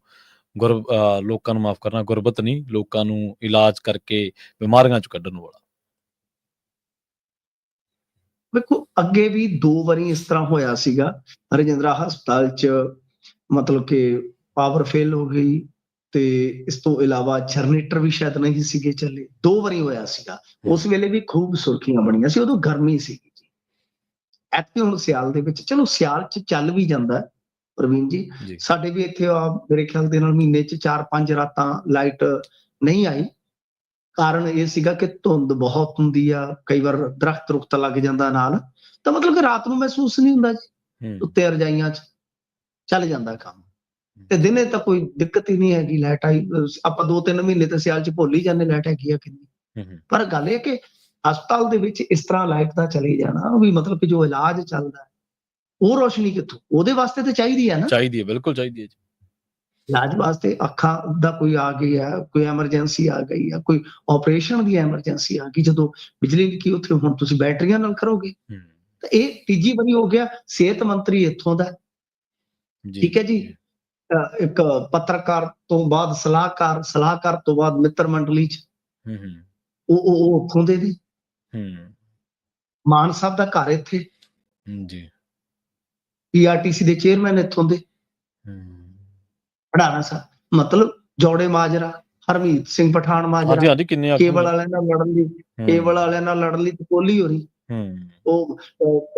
ਮਾਫ ਕਰਨਾ, ਗੁਰਬਤ ਨਹੀਂ, ਲੋਕਾਂ ਨੂੰ ਇਲਾਜ ਕਰਕੇ ਬਿਮਾਰੀਆਂ 'ਚ ਕੱਢਣ ਵਾਲਾ। ਵੇਖੋ ਅੱਗੇ ਵੀ 2 ਵਾਰੀ ਇਸ ਤਰ੍ਹਾਂ ਹੋਇਆ ਸੀਗਾ ਰਜਿੰਦਰਾ ਹਸਪਤਾਲ 'ਚ, ਮਤਲਬ ਕਿ ਪਾਵਰ ਫੇਲ ਹੋ ਗਈ, ਤੇ ਇਸ ਤੋਂ ਇਲਾਵਾ ਜਨਰੇਟਰ ਵੀ ਸ਼ਾਇਦ ਨਹੀਂ ਸੀਗੇ ਚੱਲੇ। 2 ਵਾਰੀ ਹੋਇਆ ਸੀਗਾ। ਉਸ ਵੇਲੇ ਵੀ ਖੂਬ ਸੁਰਖੀਆਂ ਬਣੀਆਂ ਸੀ, ਉਦੋਂ ਗਰਮੀ ਸੀਗੀ ਜੀ। ਐਤਕੀ ਹੁਣ ਸਿਆਲ ਦੇ ਵਿੱਚ, ਚਲੋ ਸਿਆਲ 'ਚ ਚੱਲ ਵੀ ਜਾਂਦਾ ਪ੍ਰਵੀਨ ਜੀ। ਸਾਡੇ ਵੀ ਇੱਥੇ ਮੇਰੇ ਖਿਆਲ ਦੇ ਨਾਲ ਮਹੀਨੇ 'ਚ 4-5 ਰਾਤਾਂ ਲਾਈਟ ਨਹੀਂ ਆਈ। ਕਾਰਨ ਇਹ ਸੀਗਾ ਕਿ ਧੁੰਦ ਬਹੁਤ ਹੁੰਦੀ ਆ, ਕਈ ਵਾਰ ਦਰਖਤ ਰੁਖਤ ਲੱਗ ਜਾਂਦਾ ਨਾਲ, ਤਾਂ ਮਤਲਬ ਕਿ ਰਾਤ ਨੂੰ ਮਹਿਸੂਸ ਨਹੀਂ ਹੁੰਦਾ ਜੀ, ਉੱਤੇ ਰਜਾਈਆਂ 'ਚ ਚੱਲ ਜਾਂਦਾ ਕੰਮ, ਤੇ ਦਿਨੇ ਤਾਂ ਕੋਈ ਦਿੱਕਤ ਹੀ ਨਹੀਂ ਹੈਗੀ। ਲਾਈਟ ਆਈ, ਆਪਾਂ 2-3 ਮਹੀਨੇ ਤੇ ਸਿਆਲ 'ਚ ਭੁੱਲ ਹੀ ਜਾਂਦੇ ਲਾਈਟ ਹੈਗੀ ਆ ਕਿੰਨੀ। ਪਰ ਗੱਲ ਇਹ ਕਿ ਹਸਪਤਾਲ ਦੇ ਵਿੱਚ ਇਸ ਤਰ੍ਹਾਂ ਲਾਈਟ ਦਾ ਚਲੀ ਜਾਣਾ ਵੀ, ਮਤਲਬ ਕਿ ਜੋ ਇਲਾਜ ਚੱਲਦਾ ਉਹ ਰੋਸ਼ਨੀ ਕਿੱਥੋਂ, ਉਹਦੇ ਵਾਸਤੇ ਤਾਂ ਚਾਹੀਦੀ ਹੈ ਨਾ, ਚਾਹੀਦੀ ਹੈ, ਬਿਲਕੁਲ ਚਾਹੀਦੀ ਹੈ ਜੀ। ਇਲਾਜ ਵਾਸਤੇ ਅੱਖਾਂ ਦਾ ਕੋਈ ਆ ਗਈ ਹੈ, ਕੋਈ ਐਮਰਜੈਂਸੀ ਆ ਗਈ ਹੈ, ਕੋਈ ਆਪਰੇਸ਼ਨ ਦੀ ਐਮਰਜੈਂਸੀ ਆ ਗਈ, ਜਦੋਂ ਬਿਜਲੀ ਨਹੀਂ ਕੀ ਉੱਥੇ ਹੁਣ ਤੁਸੀਂ ਬੈਟਰੀਆਂ ਨਾਲ ਕਰੋਗੇ। ਤਾਂ ਇਹ ਤੀਜੀ ਵਾਰੀ ਹੋ ਗਿਆ। ਸਿਹਤ ਮੰਤਰੀ ਇੱਥੋਂ ਦਾ, ਠੀਕ ਹੈ ਜੀ, ਇੱਕ ਪੱਤਰਕਾਰ ਤੋਂ ਬਾਅਦ ਸਲਾਹਕਾਰ ਤੋਂ ਬਾਅਦ ਮਿੱਤਰ ਮੰਡਲੀ 'ਚ ਉਹ ਉੱਥੋਂ ਦੇ ਨੇ। ਮਾਨ ਸਾਹਿਬ ਦਾ ਘਰ ਇੱਥੇ ਜੀ, ਪੀਆਰਟੀਸੀ ਦੇ ਚੇਅਰਮੈਨ ਇੱਥੋਂ ਦੇ, ਭੜਾਣਾ ਸਾਹਿਬ, ਮਤਲਬ ਜੋੜੇ ਮਾਜਰਾ, ਹਰਮੀਤ ਸਿੰਘ ਪਠਾਨ ਮਾਜਰਾ, ਕੇਬਲ ਵਾਲਿਆਂ ਨਾਲ ਲੜਨ ਲਈ ਕੋਹਲੀ ਹੋ ਰਹੀ, ਉਹ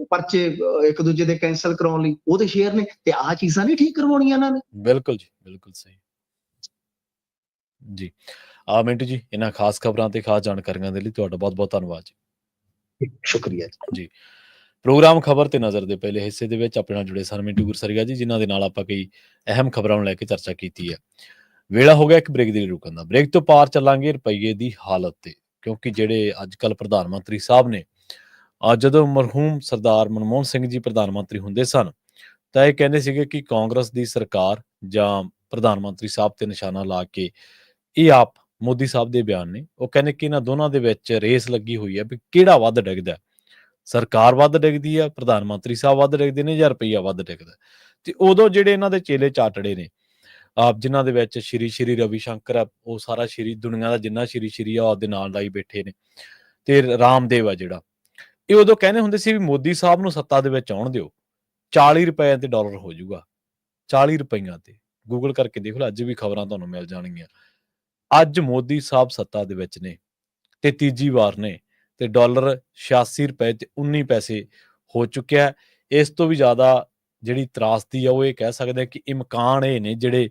ਪਰਚੇ ਇੱਕ ਦੂਜੇ ਦੇ ਕੈਂਸਲ ਕਰਾਉਣ ਲਈ ਉਹਦੇ ਸ਼ੇਅਰ ਨੇ, ਤੇ ਆਹ ਚੀਜ਼ਾਂ ਨਹੀਂ ਠੀਕ ਕਰਵਾਉਣੀਆਂ ਇਹਨਾਂ ਨੇ। ਬਿਲਕੁਲ ਜੀ, ਬਿਲਕੁਲ ਸਹੀ ਜੀ। ਮਿੰਟੂ ਜੀ, ਇਹਨਾਂ ਖਾਸ ਖਬਰਾਂ ਤੇ ਖਾਸ ਜਾਣਕਾਰੀਆਂ ਦੇ ਲਈ ਤੁਹਾਡਾ ਬਹੁਤ ਬਹੁਤ ਧੰਨਵਾਦ ਜੀ। ਸ਼ੁਕਰੀਆ ਜੀ। ਪ੍ਰੋਗਰਾਮ ਖਬਰ ਤੇ ਨਜ਼ਰ ਦੇ ਪਹਿਲੇ ਹਿੱਸੇ ਦੇ ਵਿੱਚ ਆਪਣੇ ਨਾਲ ਜੁੜੇ ਸਨ ਮਿੰਟੂ ਗੁਰਸਰੀਆ ਜੀ, ਜਿਨ੍ਹਾਂ ਦੇ ਨਾਲ ਆਪਾਂ ਕਈ ਅਹਿਮ ਖਬਰਾਂ ਨੂੰ ਲੈ ਕੇ ਚਰਚਾ ਕੀਤੀ ਹੈ। ਵੇਲਾ ਹੋ ਗਿਆ ਇੱਕ ਬ੍ਰੇਕ ਦੇ ਲਈ ਰੁਕਣ ਦਾ। ਬ੍ਰੇਕ ਤੋਂ ਪਾਰ ਚੱਲਾਂਗੇ ਰੁਪਈਏ ਦੀ ਹਾਲਤ ਤੇ, ਕਿਉਂਕਿ ਜਿਹੜੇ ਅੱਜ ਕੱਲ੍ਹ ਪ੍ਰਧਾਨ ਮੰਤਰੀ ਸਾਹਿਬ ਨੇ, ਜਦੋਂ ਮਰਹੂਮ ਸਰਦਾਰ ਮਨਮੋਹਨ ਸਿੰਘ ਜੀ ਪ੍ਰਧਾਨ ਮੰਤਰੀ ਹੁੰਦੇ ਸਨ, ਤਾਂ ਇਹ ਕਹਿੰਦੇ ਸੀਗੇ ਕਿ ਕਾਂਗਰਸ ਦੀ ਸਰਕਾਰ ਜਾਂ ਪ੍ਰਧਾਨ ਮੰਤਰੀ ਸਾਹਿਬ ਤੇ ਨਿਸ਼ਾਨਾ ਲਾ ਕੇ, ਇਹ ਆਪ ਮੋਦੀ ਸਾਹਿਬ ਦੇ ਬਿਆਨ ਨੇ, ਉਹ ਕਹਿੰਦੇ ਕਿ ਇਹਨਾਂ ਦੋਨਾਂ ਦੇ ਵਿੱਚ ਰੇਸ ਲੱਗੀ ਹੋਈ ਹੈ ਵੀ ਕਿਹੜਾ ਵੱਧ ਡਿੱਗਦਾ, ਸਰਕਾਰ ਵੱਧ ਡਿੱਗਦੀ ਆ, ਪ੍ਰਧਾਨ ਮੰਤਰੀ ਸਾਹਿਬ ਵੱਧ ਡਿੱਗਦੇ ਨੇ, ਜਾਂ ਰੁਪਈਆ ਵੱਧ ਡਿੱਗਦਾ। ਤੇ ਉਦੋਂ ਜਿਹੜੇ ਇਹਨਾਂ ਦੇ ਚੇਲੇ ਚਾਟੜੇ ਨੇ, ਜਿਨ੍ਹਾਂ ਦੇ ਵਿੱਚ ਸ਼੍ਰੀ ਰਵੀ ਸ਼ੰਕਰ ਆ, ਉਹ ਸਾਰਾ ਦੁਨੀਆ ਦਾ ਜਿੰਨਾ ਸ਼੍ਰੀ ਆ ਉਹਦੇ ਨਾਲ ਲਾਈ ਬੈਠੇ ਨੇ, ਤੇ ਰਾਮਦੇਵ ਆ ਜਿਹੜਾ, ਇਹ ਉਦੋਂ ਕਹਿੰਦੇ ਹੁੰਦੇ ਸੀ ਵੀ ਮੋਦੀ ਸਾਹਿਬ ਨੂੰ ਸੱਤਾ ਦੇ ਵਿੱਚ ਆਉਣ ਦਿਓ, 40 ਰੁਪਏ ਤੇ ਡਾਲਰ ਹੋ ਜਾਊਗਾ, 40 ਰੁਪਈਆਂ ਤੇ। ਗੂਗਲ ਕਰਕੇ ਦੇਖ ਲਓ, ਅੱਜ ਵੀ ਖਬਰਾਂ ਤੁਹਾਨੂੰ ਮਿਲ ਜਾਣਗੀਆਂ। ਅੱਜ ਮੋਦੀ ਸਾਹਿਬ ਸੱਤਾ ਦੇ ਵਿੱਚ ਨੇ ਤੇ ਤੀਜੀ ਵਾਰ ਨੇ, ਤੇ ਡਾਲਰ 86 ਰੁਪਏ ਤੇ 19 ਪੈਸੇ ਹੋ ਚੁੱਕਿਆ। ਇਸ ਤੋਂ ਵੀ ਜ਼ਿਆਦਾ ਜਿਹੜੀ ਤਰਾਸਦੀ ਆ, ਉਹ ਇਹ ਕਹਿ ਸਕਦੇ ਕਿ ਇਮਕਾਨ ਇਹ ਨੇ ਜਿਹੜੇ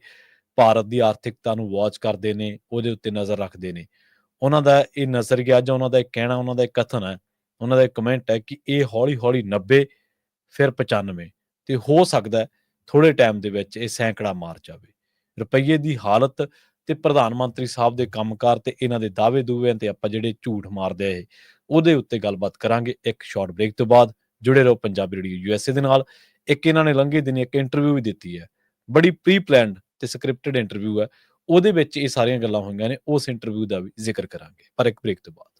ਭਾਰਤ ਦੀ ਆਰਥਿਕਤਾ ਨੂੰ ਵਾਚ ਕਰਦੇ ਨੇ, ਉਹਦੇ ਉੱਤੇ ਨਜ਼ਰ ਰੱਖਦੇ ਨੇ, ਉਹਨਾਂ ਦਾ ਇਹ ਨਜ਼ਰੀਆ ਜਾਂ ਉਹਨਾਂ ਦਾ ਇੱਕ ਕਹਿਣਾ, ਉਹਨਾਂ ਦਾ ਇੱਕ ਕਥਨ ਹੈ, ਉਹਨਾਂ ਦਾ ਇੱਕ ਕਮੈਂਟ ਹੈ ਕਿ ਇਹ ਹੌਲੀ ਹੌਲੀ 90 ਫਿਰ 95 ਤੇ ਹੋ ਸਕਦਾ ਥੋੜੇ ਟਾਈਮ ਦੇ ਵਿੱਚ ਇਹ ਸੈਂਕੜਾ ਮਾਰ ਜਾਵੇ। ਰੁਪਈਏ ਦੀ ਹਾਲਤ ਤੇ ਪ੍ਰਧਾਨ ਮੰਤਰੀ ਸਾਹਿਬ ਦੇ ਕੰਮਕਾਰ ਤੇ ਇਹਨਾਂ ਦੇ ਦਾਅਵੇ ਦੂਵਿਆਂ ਤੇ ਆਪਾਂ ਜਿਹੜੇ ਝੂਠ ਮਾਰਦੇ ਆ, ਉਹਦੇ ਉੱਤੇ ਗੱਲਬਾਤ ਕਰਾਂਗੇ ਇੱਕ ਸ਼ਾਰਟ ਬ੍ਰੇਕ ਤੋਂ ਬਾਅਦ। ਜੁੜੇ ਰਹੋ ਪੰਜਾਬੀ ਰੇਡੀਓ USA ਦੇ ਨਾਲ। ਇੱਕ ਇਹਨਾਂ ਨੇ ਲੰਘੇ ਦਿਨ ਇੱਕ ਇੰਟਰਵਿਊ ਵੀ ਦਿੱਤੀ ਹੈ, ਬੜੀ ਪ੍ਰੀ ਪਲੈਨਡ ਤੇ ਸਕ੍ਰਿਪਟਡ ਇੰਟਰਵਿਊ ਹੈ, ਉਹਦੇ ਵਿੱਚ ਇਹ ਸਾਰੀਆਂ ਗੱਲਾਂ ਹੋਈਆਂ ਨੇ, ਉਸ ਇੰਟਰਵਿਊ ਦਾ ਵੀ ਜ਼ਿਕਰ ਕਰਾਂਗੇ, ਪਰ ਇੱਕ ਬ੍ਰੇਕ ਤੋਂ ਬਾਅਦ।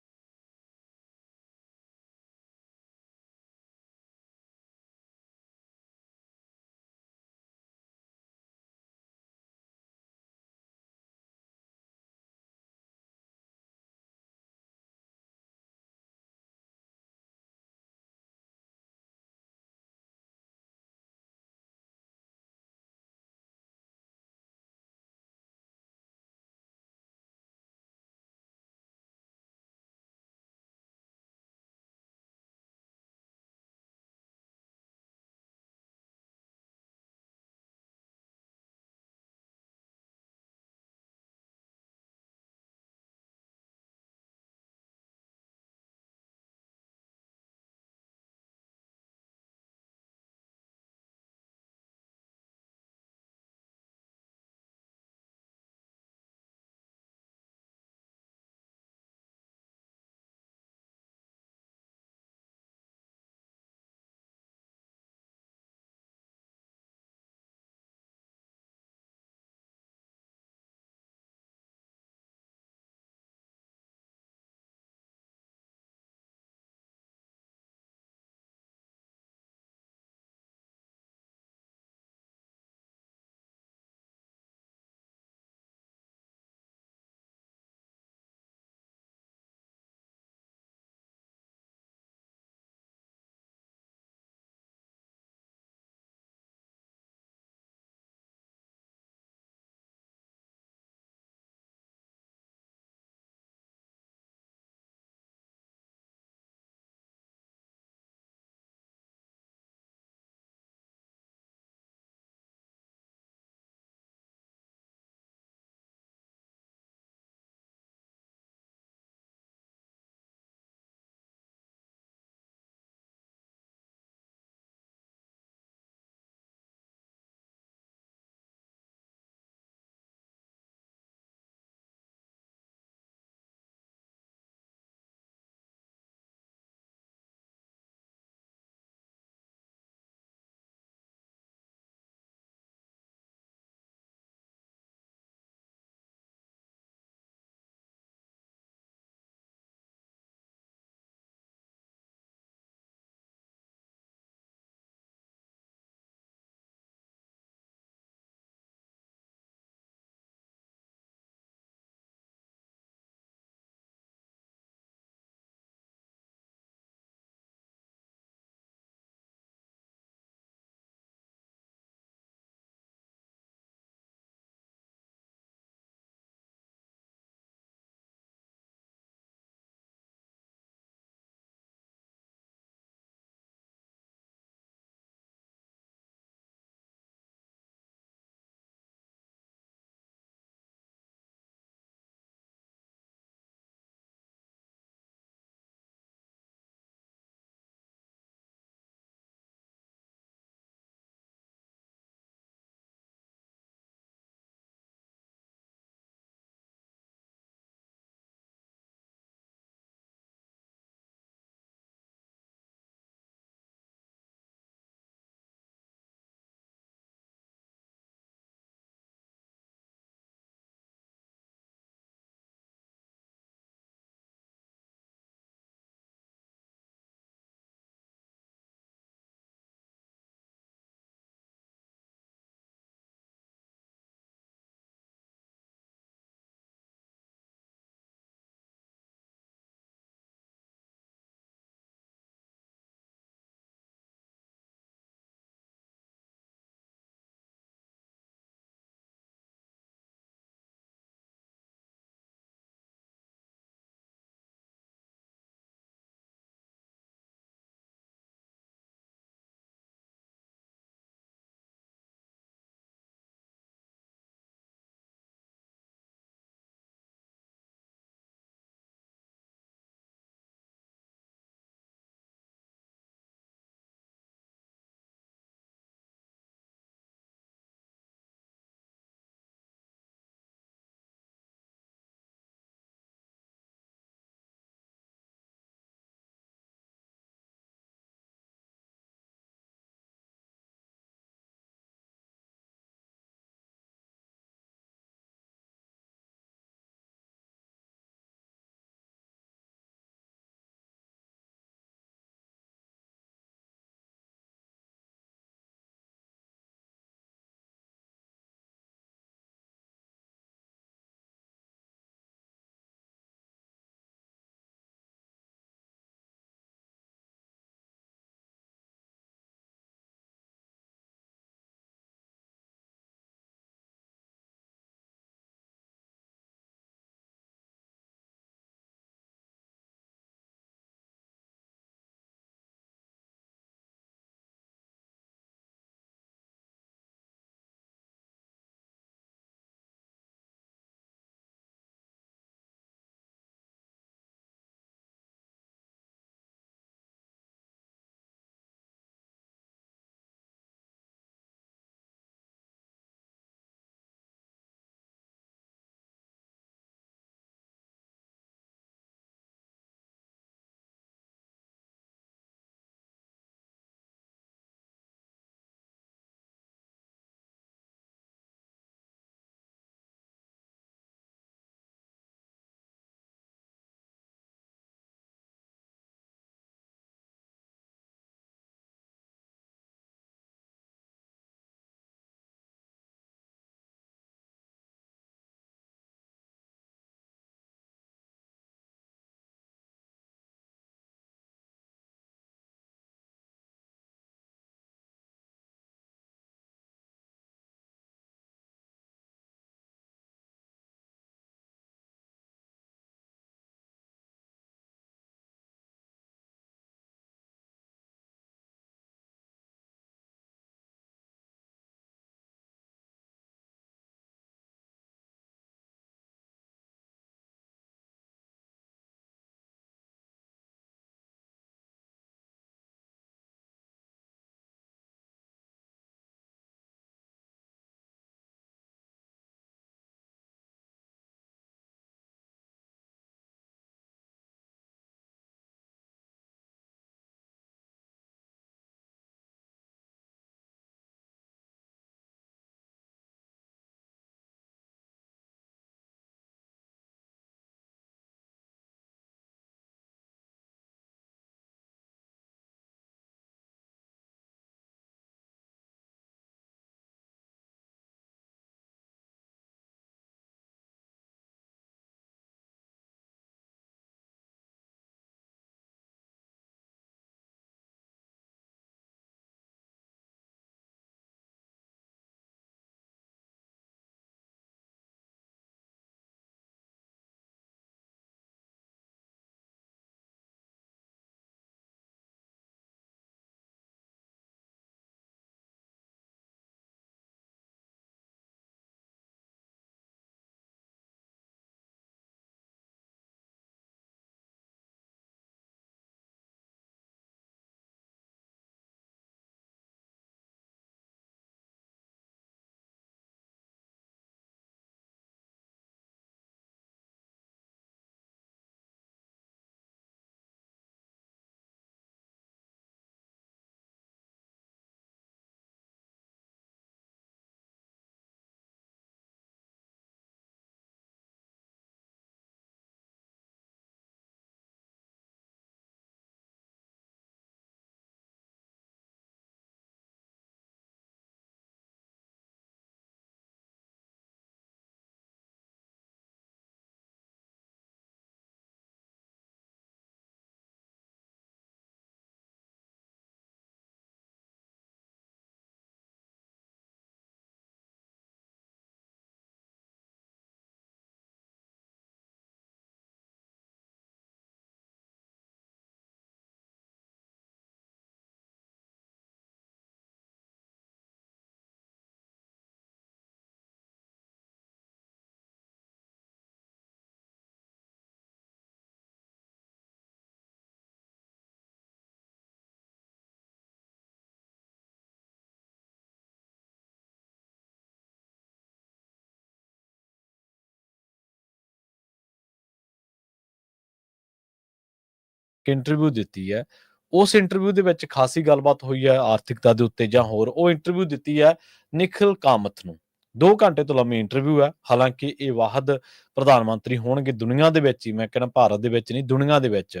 ਇੱਕ ਇੰਟਰਵਿਊ ਦਿੱਤੀ ਹੈ। ਉਸ ਇੰਟਰਵਿਊ ਦੇ ਵਿੱਚ ਖਾਸੀ ਗੱਲਬਾਤ ਹੋਈ ਹੈ ਆਰਥਿਕਤਾ ਦੇ ਉੱਤੇ ਜਾਂ ਹੋਰ। ਉਹ ਇੰਟਰਵਿਊ ਦਿੱਤੀ ਹੈ ਨਿਖਿਲ ਕਾਮਤ ਨੂੰ। 2 ਘੰਟੇ ਤੋਂ ਲੰਮੀ ਇੰਟਰਵਿਊ ਹੈ। ਹਾਲਾਂਕਿ ਇਹ ਵਾਹਦ ਪ੍ਰਧਾਨ ਮੰਤਰੀ ਹੋਣਗੇ ਦੁਨੀਆ ਦੇ ਵਿੱਚ ਹੀ, ਮੈਂ ਕਹਿੰਦਾ ਭਾਰਤ ਦੇ ਵਿੱਚ ਨਹੀਂ, ਦੁਨੀਆ ਦੇ ਵਿੱਚ,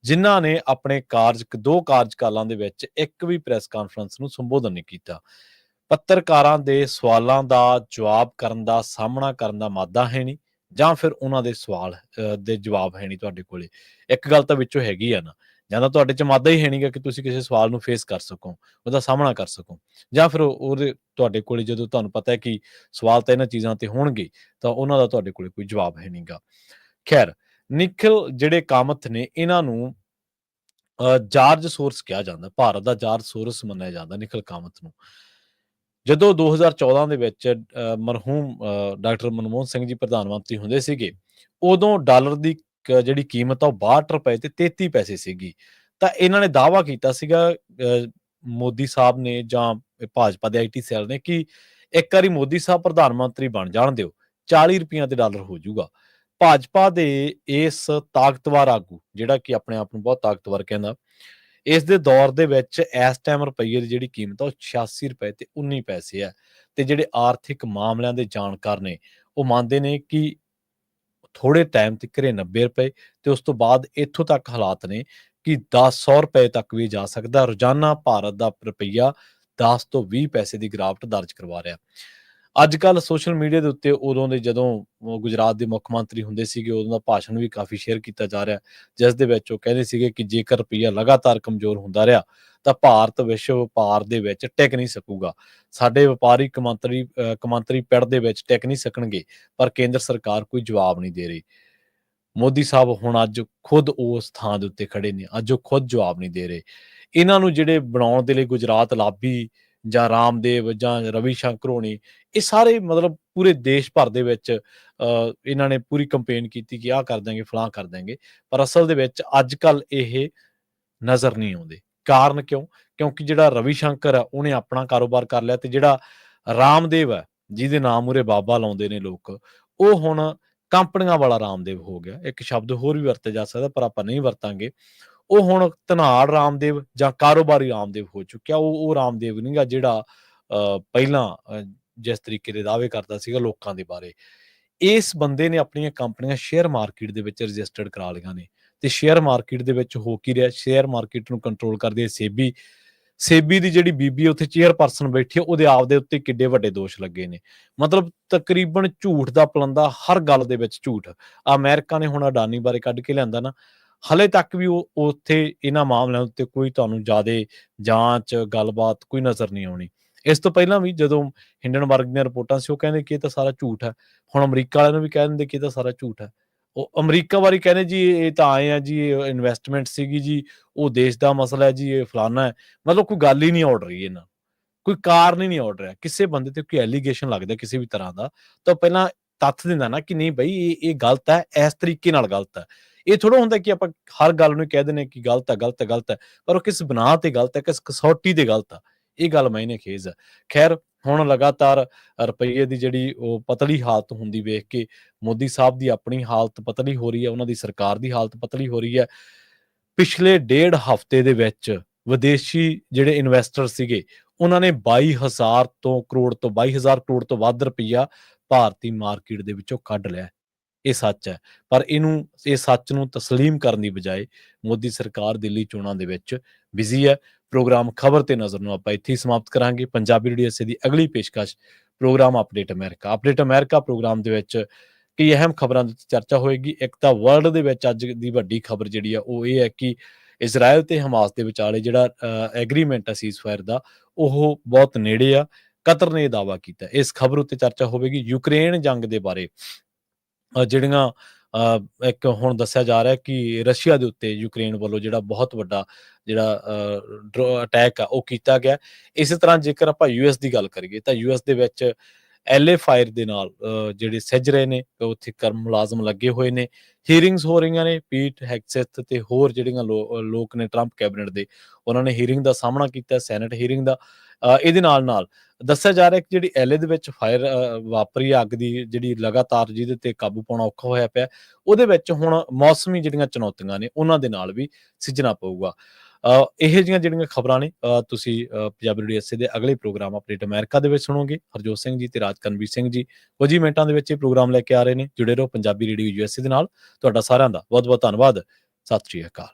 ਜਿਨ੍ਹਾਂ ਨੇ ਆਪਣੇ 2 ਕਾਰਜਕਾਲਾਂ ਦੇ ਵਿੱਚ ਇੱਕ ਵੀ ਪ੍ਰੈਸ ਕਾਨਫਰੰਸ ਨੂੰ ਸੰਬੋਧਨ ਨਹੀਂ ਕੀਤਾ। ਪੱਤਰਕਾਰਾਂ ਦੇ ਸਵਾਲਾਂ ਦਾ ਜਵਾਬ ਕਰਨ ਦਾ, ਸਾਹਮਣਾ ਕਰਨ ਦਾ ਮਾਦਾ ਹੈ ਨਹੀਂ, ਜਾਂ ਫਿਰ ਉਹਨਾਂ ਦੇ ਸਵਾਲ ਦੇ ਜਵਾਬ ਹੈ ਨਹੀਂ ਤੁਹਾਡੇ ਕੋਲੇ। ਇੱਕ ਗੱਲ ਤਾਂ ਵਿੱਚੋਂ ਹੈਗੀ ਆ ਨਾ, ਜਾਂ ਤਾਂ ਤੁਹਾਡੇ 'ਚ ਮਾਦਾ ਹੀ ਹੈ ਨੀਗਾ ਕਿ ਤੁਸੀਂ ਕਿਸੇ ਸਵਾਲ ਨੂੰ ਫੇਸ ਕਰ ਸਕੋ, ਉਹਦਾ ਸਾਹਮਣਾ ਕਰ ਸਕੋ, ਜਾਂ ਫਿਰ ਉਹਦੇ ਤੁਹਾਡੇ ਕੋਲੇ ਜਦੋਂ ਤੁਹਾਨੂੰ ਪਤਾ ਹੈ ਕਿ ਸਵਾਲ ਤਾਂ ਇਹਨਾਂ ਚੀਜ਼ਾਂ ਤੇ ਹੋਣਗੇ, ਤਾਂ ਉਹਨਾਂ ਦਾ ਤੁਹਾਡੇ ਕੋਲੇ ਕੋਈ ਜਵਾਬ ਹੈ ਨੀਗਾ। ਖੈਰ, ਨਿਖਿਲ ਜਿਹੜੇ ਕਾਮਤ ਨੇ, ਇਹਨਾਂ ਨੂੰ ਜਾਰਜ ਸੋਰਸ ਕਿਹਾ ਜਾਂਦਾ, ਭਾਰਤ ਦਾ ਜਾਰਜ ਸੋਰਸ ਮੰਨਿਆ ਜਾਂਦਾ ਨਿਖਿਲ ਕਾਮਤ ਨੂੰ। ਜਦੋਂ 2014 ਦੇ ਵਿੱਚ ਮਰਹੂਮ ਡਾਕਟਰ ਮਨਮੋਹਨ ਸਿੰਘ ਜੀ ਪ੍ਰਧਾਨ ਮੰਤਰੀ ਹੁੰਦੇ ਸੀਗੇ, ਉਦੋਂ ਡਾਲਰ ਦੀ ਜਿਹੜੀ ਕੀਮਤ ਆ ਉਹ 62 ਰੁਪਏ ਤੇ 33 ਪੈਸੇ ਸੀਗੀ। ਤਾਂ ਇਹਨਾਂ ਨੇ ਦਾਅਵਾ ਕੀਤਾ ਸੀਗਾ ਮੋਦੀ ਸਾਹਿਬ ਨੇ ਜਾਂ ਭਾਜਪਾ ਦੇ IT ਸੈੱਲ ਨੇ ਕਿ ਇੱਕ ਵਾਰੀ ਮੋਦੀ ਸਾਹਿਬ ਪ੍ਰਧਾਨ ਮੰਤਰੀ ਬਣ ਜਾਣ ਦਿਓ, 40 ਰੁਪਈਆਂ ਤੇ ਡਾਲਰ ਹੋ ਜਾਊਗਾ। ਭਾਜਪਾ ਦੇ ਇਸ ਤਾਕਤਵਰ ਆਗੂ, ਜਿਹੜਾ ਕਿ ਆਪਣੇ ਆਪ ਨੂੰ ਬਹੁਤ ਤਾਕਤਵਰ ਕਹਿੰਦਾ, ਇਸ ਦੇ ਦੌਰ ਦੇ ਵਿੱਚ ਇਸ ਟਾਈਮ ਰੁਪਈਏ ਦੀ ਜਿਹੜੀ ਕੀਮਤ ਆ ਉਹ 86 ਰੁਪਏ ਤੇ 19 ਪੈਸੇ ਹੈ। ਤੇ ਜਿਹੜੇ ਆਰਥਿਕ ਮਾਮਲਿਆਂ ਦੇ ਜਾਣਕਾਰ ਨੇ, ਉਹ ਮੰਨਦੇ ਨੇ ਕਿ ਥੋੜੇ ਟਾਈਮ ਤੱਕ 90 ਰੁਪਏ ਤੇ ਉਸ ਤੋਂ ਬਾਅਦ ਇੱਥੋਂ ਤੱਕ ਹਾਲਾਤ ਨੇ ਕਿ 100 ਰੁਪਏ ਤੱਕ ਵੀ ਜਾ ਸਕਦਾ। ਰੋਜ਼ਾਨਾ ਭਾਰਤ ਦਾ ਰੁਪਈਆ 10 ਤੋਂ 20 ਪੈਸੇ ਦੀ ਗਿਰਾਵਟ ਦਰਜ ਕਰਵਾ ਰਿਹਾ। ਅੱਜ ਕੱਲ੍ਹ ਸੋਸ਼ਲ ਮੀਡੀਆ ਦੇ ਉੱਤੇ ਉਦੋਂ ਦੇ, ਜਦੋਂ ਉਹ ਗੁਜਰਾਤ ਦੇ ਮੁੱਖ ਮੰਤਰੀ ਹੁੰਦੇ ਸੀਗੇ, ਉਦੋਂ ਦਾ ਭਾਸ਼ਣ ਵੀ ਕਾਫੀ ਸ਼ੇਅਰ ਕੀਤਾ ਜਾ ਰਿਹਾ, ਜਿਸ ਦੇ ਵਿੱਚ ਉਹ ਕਹਿੰਦੇ ਸੀਗੇ ਕਿ ਜੇਕਰ ਰੁਪਈਆ ਲਗਾਤਾਰ ਕਮਜ਼ੋਰ ਹੁੰਦਾ ਰਿਹਾ ਤਾਂ ਭਾਰਤ ਵਿਸ਼ਵ ਵਪਾਰ ਦੇ ਵਿੱਚ ਟਿਕ ਨਹੀਂ ਸਕੂਗਾ। ਸਾਡੇ ਵਪਾਰੀ ਕਮਾਂਤਰੀ ਪਿੜ ਦੇ ਵਿੱਚ ਟਿਕ ਨਹੀਂ ਸਕਣਗੇ, ਪਰ ਕੇਂਦਰ ਸਰਕਾਰ ਕੋਈ ਜਵਾਬ ਨਹੀਂ ਦੇ ਰਹੀ। ਮੋਦੀ ਸਾਹਿਬ ਹੁਣ ਅੱਜ ਖੁਦ ਉਸ ਥਾਂ ਦੇ ਉੱਤੇ ਖੜੇ ਨੇ, ਅੱਜ ਉਹ ਖੁਦ ਜਵਾਬ ਨਹੀਂ ਦੇ ਰਹੇ। ਇਹਨਾਂ ਨੂੰ ਜਿਹੜੇ ਬਣਾਉਣ ਦੇ ਲਈ ਗੁਜਰਾਤ ਲਾਬੀ ਜਾਂ ਰਾਮਦੇਵ ਜਾਂ ਰਵੀ ਸ਼ੰਕਰ ਹੋਣੀ, ਇਹ ਸਾਰੇ ਮਤਲਬ ਪੂਰੇ ਦੇਸ਼ ਭਰ ਦੇ ਵਿੱਚ ਇਹਨਾਂ ਨੇ ਪੂਰੀ ਕੰਪੇਨ ਕੀਤੀ ਕਿ ਆਹ ਕਰ ਦਾਂਗੇ, ਫਲਾਂ ਕਰ ਦਾਂਗੇ, ਪਰ ਅਸਲ ਦੇ ਵਿੱਚ ਅੱਜ ਕੱਲ੍ਹ ਇਹ ਨਜ਼ਰ ਨਹੀਂ ਆਉਂਦੇ। ਕਾਰਨ ਕਿਉਂ? ਕਿਉਂਕਿ ਜਿਹੜਾ ਰਵੀ ਸ਼ੰਕਰ ਆ ਉਹਨੇ ਆਪਣਾ ਕਾਰੋਬਾਰ ਕਰ ਲਿਆ, ਤੇ ਜਿਹੜਾ ਰਾਮਦੇਵ ਹੈ ਜਿਹਦੇ ਨਾਮ ਉਰੇ ਬਾਬਾ ਲਾਉਂਦੇ ਨੇ ਲੋਕ, ਉਹ ਹੁਣ ਕੰਪਨੀਆਂ ਵਾਲਾ ਰਾਮਦੇਵ ਹੋ ਗਿਆ। ਇੱਕ ਸ਼ਬਦ ਹੋਰ ਵੀ ਵਰਤਿਆ ਜਾ ਸਕਦਾ ਪਰ ਆਪਾਂ ਨਹੀਂ ਵਰਤਾਂਗੇ। ਉਹ ਹੁਣ ਧਨਾੜ ਰਾਮਦੇਵ ਜਾਂ ਕਾਰੋਬਾਰੀ ਰਾਮਦੇਵ ਹੋ ਚੁੱਕਿਆ। ਉਹ ਰਾਮਦੇਵ ਨਹੀਂਗਾ ਜਿਹੜਾ ਪਹਿਲਾਂ ਜਿਸ ਤਰੀਕੇ ਦੇ ਦਾਅਵੇ ਕਰਦਾ ਸੀਗਾ ਲੋਕਾਂ ਦੇ ਬਾਰੇ। ਇਸ ਬੰਦੇ ਨੇ ਆਪਣੀਆਂ ਕੰਪਨੀਆਂ ਸ਼ੇਅਰ ਮਾਰਕੀਟ ਦੇ ਵਿੱਚ ਰਜਿਸਟਰਡ ਕਰਾ ਲਈਆਂ ਨੇ, ਤੇ ਸ਼ੇਅਰ ਮਾਰਕੀਟ ਦੇ ਵਿੱਚ ਹੋ ਕੀ ਰਿਹਾ? ਸ਼ੇਅਰ ਮਾਰਕੀਟ ਨੂੰ ਕੰਟਰੋਲ ਕਰਦੀ ਹੈ ਸੇਬੀ ਦੀ ਜਿਹੜੀ ਬੀਬੀ ਉੱਥੇ ਚੇਅਰਪਰਸਨ ਬੈਠੀ ਹੈ, ਉਹਦੇ ਆਪ ਦੇ ਉੱਤੇ ਕਿੱਡੇ ਵੱਡੇ ਦੋਸ਼ ਲੱਗੇ ਨੇ। ਮਤਲਬ ਤਕਰੀਬਨ ਝੂਠ ਦਾ ਪਲੰਦਾ, ਹਰ ਗੱਲ ਦੇ ਵਿੱਚ ਝੂਠ। ਅਮਰੀਕਾ ਨੇ ਹੁਣ ਅਡਾਨੀ ਬਾਰੇ ਕੱਢ ਕੇ ਲਿਆਂਦਾ ਨਾ, ਹਲੇ ਤੱਕ ਵੀ ਉਹ ਉੱਥੇ ਇਹਨਾਂ ਮਾਮਲਿਆਂ ਉੱਤੇ ਕੋਈ ਤੁਹਾਨੂੰ ਜ਼ਿਆਦਾ ਜਾਂਚ ਗੱਲਬਾਤ ਕੋਈ ਨਜ਼ਰ ਨਹੀਂ ਆਉਣੀ। ਇਸ ਤੋਂ ਪਹਿਲਾਂ ਵੀ ਜਦੋਂ ਹਿੰਡਨਬਰਗ ਦੀਆਂ ਰਿਪੋਰਟਾਂ ਸੀ, ਉਹ ਕਹਿੰਦੇ ਕਿ ਇਹ ਤਾਂ ਸਾਰਾ ਝੂਠ ਹੈ। ਹੁਣ ਅਮਰੀਕਾ ਵਾਲਿਆਂ ਨੂੰ ਵੀ ਕਹਿ ਦਿੰਦੇ ਕਿ ਇਹ ਤਾਂ ਸਾਰਾ ਝੂਠ ਹੈ। ਉਹ ਅਮਰੀਕਾ ਬਾਰੇ ਕਹਿੰਦੇ ਜੀ ਇਹ ਤਾਂ ਆਏ ਆ ਜੀ, ਇਹ ਇਨਵੈਸਟਮੈਂਟ ਸੀਗੀ ਜੀ, ਉਹ ਦੇਸ਼ ਦਾ ਮਸਲਾ ਹੈ ਜੀ, ਇਹ ਫਲਾਨਾ ਹੈ। ਮਤਲਬ ਕੋਈ ਗੱਲ ਹੀ ਨਹੀਂ ਉੱਡ ਰਹੀ ਇਹਨਾਂ, ਕੋਈ ਕਾਰਨ ਹੀ ਨਹੀਂ ਉੱਡ ਰਿਹਾ। ਕਿਸੇ ਬੰਦੇ ਤੇ ਕੋਈ ਐਲੀਗੇਸ਼ਨ ਲੱਗਦਾ ਕਿਸੇ ਵੀ ਤਰ੍ਹਾਂ ਦਾ, ਤਾਂ ਪਹਿਲਾਂ ਤੱਥ ਦਿੰਦਾ ਨਾ ਕਿ ਨਹੀਂ ਬਈ ਇਹ ਗਲਤ ਹੈ, ਇਸ ਤਰੀਕੇ ਨਾਲ ਗਲਤ ਹੈ। ਇਹ ਥੋੜਾ ਹੁੰਦਾ ਕਿ ਆਪਾਂ ਹਰ ਗੱਲ ਨੂੰ ਕਹਿ ਦਿੰਦੇ ਕਿ ਗਲਤ ਹੈ, ਗਲਤ ਹੈ, ਗਲਤ ਹੈ, ਪਰ ਉਹ ਕਿਸ ਬਣਾ ਤੇ ਗਲਤ ਹੈ, ਕਿਸ ਕਸੌਟੀ ਤੇ ਗਲਤ ਆ, ਇਹ ਗੱਲ ਮਾਇਨੇ ਖੇਜ਼ ਹੈ। ਖੈਰ, ਹੁਣ ਲਗਾਤਾਰ ਰੁਪਈਏ ਦੀ ਜਿਹੜੀ ਉਹ ਪਤਲੀ ਹਾਲਤ ਹੁੰਦੀ ਵੇਖ ਕੇ ਮੋਦੀ ਸਾਹਿਬ ਦੀ ਆਪਣੀ ਹਾਲਤ ਪਤਲੀ ਹੋ ਰਹੀ ਹੈ, ਉਹਨਾਂ ਦੀ ਸਰਕਾਰ ਦੀ ਹਾਲਤ ਪਤਲੀ ਹੋ ਰਹੀ ਹੈ। ਪਿਛਲੇ 1.5 ਹਫ਼ਤੇ ਦੇ ਵਿੱਚ ਵਿਦੇਸ਼ੀ ਜਿਹੜੇ ਇਨਵੈਸਟਰ ਸੀਗੇ, ਉਹਨਾਂ ਨੇ 22,000 ਕਰੋੜ ਤੋਂ ਵੱਧ ਰੁਪਈਆ ਭਾਰਤੀ ਮਾਰਕੀਟ ਦੇ ਵਿੱਚੋਂ ਕੱਢ ਲਿਆ। ਇਹ ਸੱਚ ਹੈ, ਪਰ ਇਸ ਸੱਚ ਨੂੰ ਤਸਲੀਮ ਕਰਨ ਦੀ ਬਜਾਏ ਮੋਦੀ ਸਰਕਾਰ ਦਿੱਲੀ ਚੋਣਾਂ ਦੇ ਵਿੱਚ ਬਿਜ਼ੀ ਹੈ। ਪ੍ਰੋਗਰਾਮ ਖਬਰ ਤੇ ਨਜ਼ਰ ਨੂੰ ਆਪਾਂ ਇੱਥੇ ਹੀ ਸਮਾਪਤ ਕਰਾਂਗੇ। ਪੰਜਾਬੀ ਰੇਡੀਓ ਏਸੇ ਦੀ ਅਗਲੀ ਪੇਸ਼ਕਸ਼ ਪ੍ਰੋਗਰਾਮ ਅਪਡੇਟ ਅਮਰੀਕਾ ਪ੍ਰੋਗਰਾਮ ਦੇ ਵਿੱਚ ਕਈ ਅਹਿਮ ਖਬਰਾਂ ਦੀ ਚਰਚਾ ਹੋਏਗੀ। ਇੱਕ ਤਾਂ ਵਰਲਡ ਦੇ ਵਿੱਚ ਅੱਜ ਦੀ ਵੱਡੀ ਖਬਰ ਜਿਹੜੀ ਆ ਉਹ ਇਹ ਹੈ ਕਿ ਇਜ਼ਰਾਈਲ ਤੇ ਹਮਾਸ ਦੇ ਵਿਚਾਲੇ ਜਿਹੜਾ ਐਗਰੀਮੈਂਟ ਹੈ ਸੀਜ਼ਫਾਇਰ ਦਾ, ਉਹ ਬਹੁਤ ਨੇੜੇ ਆ। ਕਤਰ ਨੇ ਇਹ ਦਾਅਵਾ ਕੀਤਾ। ਇਸ ਖਬਰ ਉੱਤੇ ਚਰਚਾ ਹੋਵੇਗੀ। ਯੂਕਰੇਨ ਜੰਗ ਦੇ ਬਾਰੇ ਜਿਹੜੀਆਂ ਇੱਕ ਹੁਣ ਦੱਸਿਆ ਜਾ ਰਿਹਾ ਕਿ ਰਸ਼ੀਆ ਦੇ ਉੱਤੇ ਯੂਕਰੇਨ ਵੱਲੋਂ ਜਿਹੜਾ ਬਹੁਤ ਵੱਡਾ ਜਿਹੜਾ ਅਟੈਕ ਆ ਉਹ ਕੀਤਾ ਗਿਆ। ਇਸੇ ਤਰ੍ਹਾਂ ਜੇਕਰ ਆਪਾਂ US ਦੀ ਗੱਲ ਕਰੀਏ ਤਾਂ US ਦੇ ਵਿੱਚ ਐਲਏ ਫਾਇਰ ਦੇ ਨਾਲ ਜਿਹੜੇ ਸਿੱਝ ਰਹੇ ਨੇ, ਉੱਥੇ ਮੁਲਾਜ਼ਮ ਲੱਗੇ ਹੋਏ ਨੇ, ਹੀਅਰਿੰਗਸ ਹੋ ਰਹੀਆਂ ਨੇ। ਪੀਟ ਹੈਗਸੈਥ ਤੇ ਹੋਰ ਜਿਹੜੀਆਂ ਲੋਕ ਨੇ ਟਰੰਪ ਕੈਬਨਿਟ ਦੇ, ਉਹਨਾਂ ਨੇ ਹੀਅਰਿੰਗ ਦਾ ਸਾਹਮਣਾ ਕੀਤਾ, ਸੈਨੇਟ ਹੀਅਰਿੰਗ ਦਾ। ਇਹਦੇ ਨਾਲ ਦੱਸਿਆ ਜਾ ਰਿਹਾ ਕਿ ਜਿਹੜੀ ਐਲਏ ਦੇ ਵਿੱਚ ਫਾਇਰ ਵਾਪਰੀ ਅੱਗ ਦੀ, ਜਿਹੜੀ ਲਗਾਤਾਰ ਜਿਹਦੇ ਤੇ ਕਾਬੂ ਪਾਉਣਾ ਔਖਾ ਹੋਇਆ ਪਿਆ, ਉਹਦੇ ਵਿੱਚ ਹੁਣ ਮੌਸਮੀ ਜਿਹੜੀਆਂ ਚੁਣੌਤੀਆਂ ਨੇ ਉਹਨਾਂ ਦੇ ਨਾਲ ਵੀ ਸਿੱਝਣਾ ਪਊਗਾ। ਇਹੋ ਜਿਹੀਆਂ ਜਿਹੜੀਆਂ ਖਬਰਾਂ ਨੇ ਤੁਸੀਂ ਪੰਜਾਬੀ ਰੇਡੀਓ ਐਸਏ ਦੇ ਅਗਲੇ ਪ੍ਰੋਗਰਾਮ ਅਪਡੇਟ ਅਮਰੀਕਾ ਦੇ ਵਿੱਚ ਸੁਣੋਗੇ। ਹਰਜੋਤ ਸਿੰਘ ਜੀ ਤੇ ਰਾਜਕਰਨਵੀਰ ਸਿੰਘ ਜੀ ਕੁਝ ਹੀ ਮਿੰਟਾਂ ਦੇ ਵਿੱਚ ਇਹ ਪ੍ਰੋਗਰਾਮ ਲੈ ਕੇ ਆ ਰਹੇ ਨੇ। ਜੁੜੇ ਰਹੋ ਪੰਜਾਬੀ ਰੇਡੀਓ ਯੂਐਸਏ ਦੇ ਨਾਲ। ਤੁਹਾਡਾ ਸਾਰਿਆਂ ਦਾ ਬਹੁਤ ਬਹੁਤ ਧੰਨਵਾਦ। ਸਤਿ ਸ਼੍ਰੀ ਅਕਾਲ।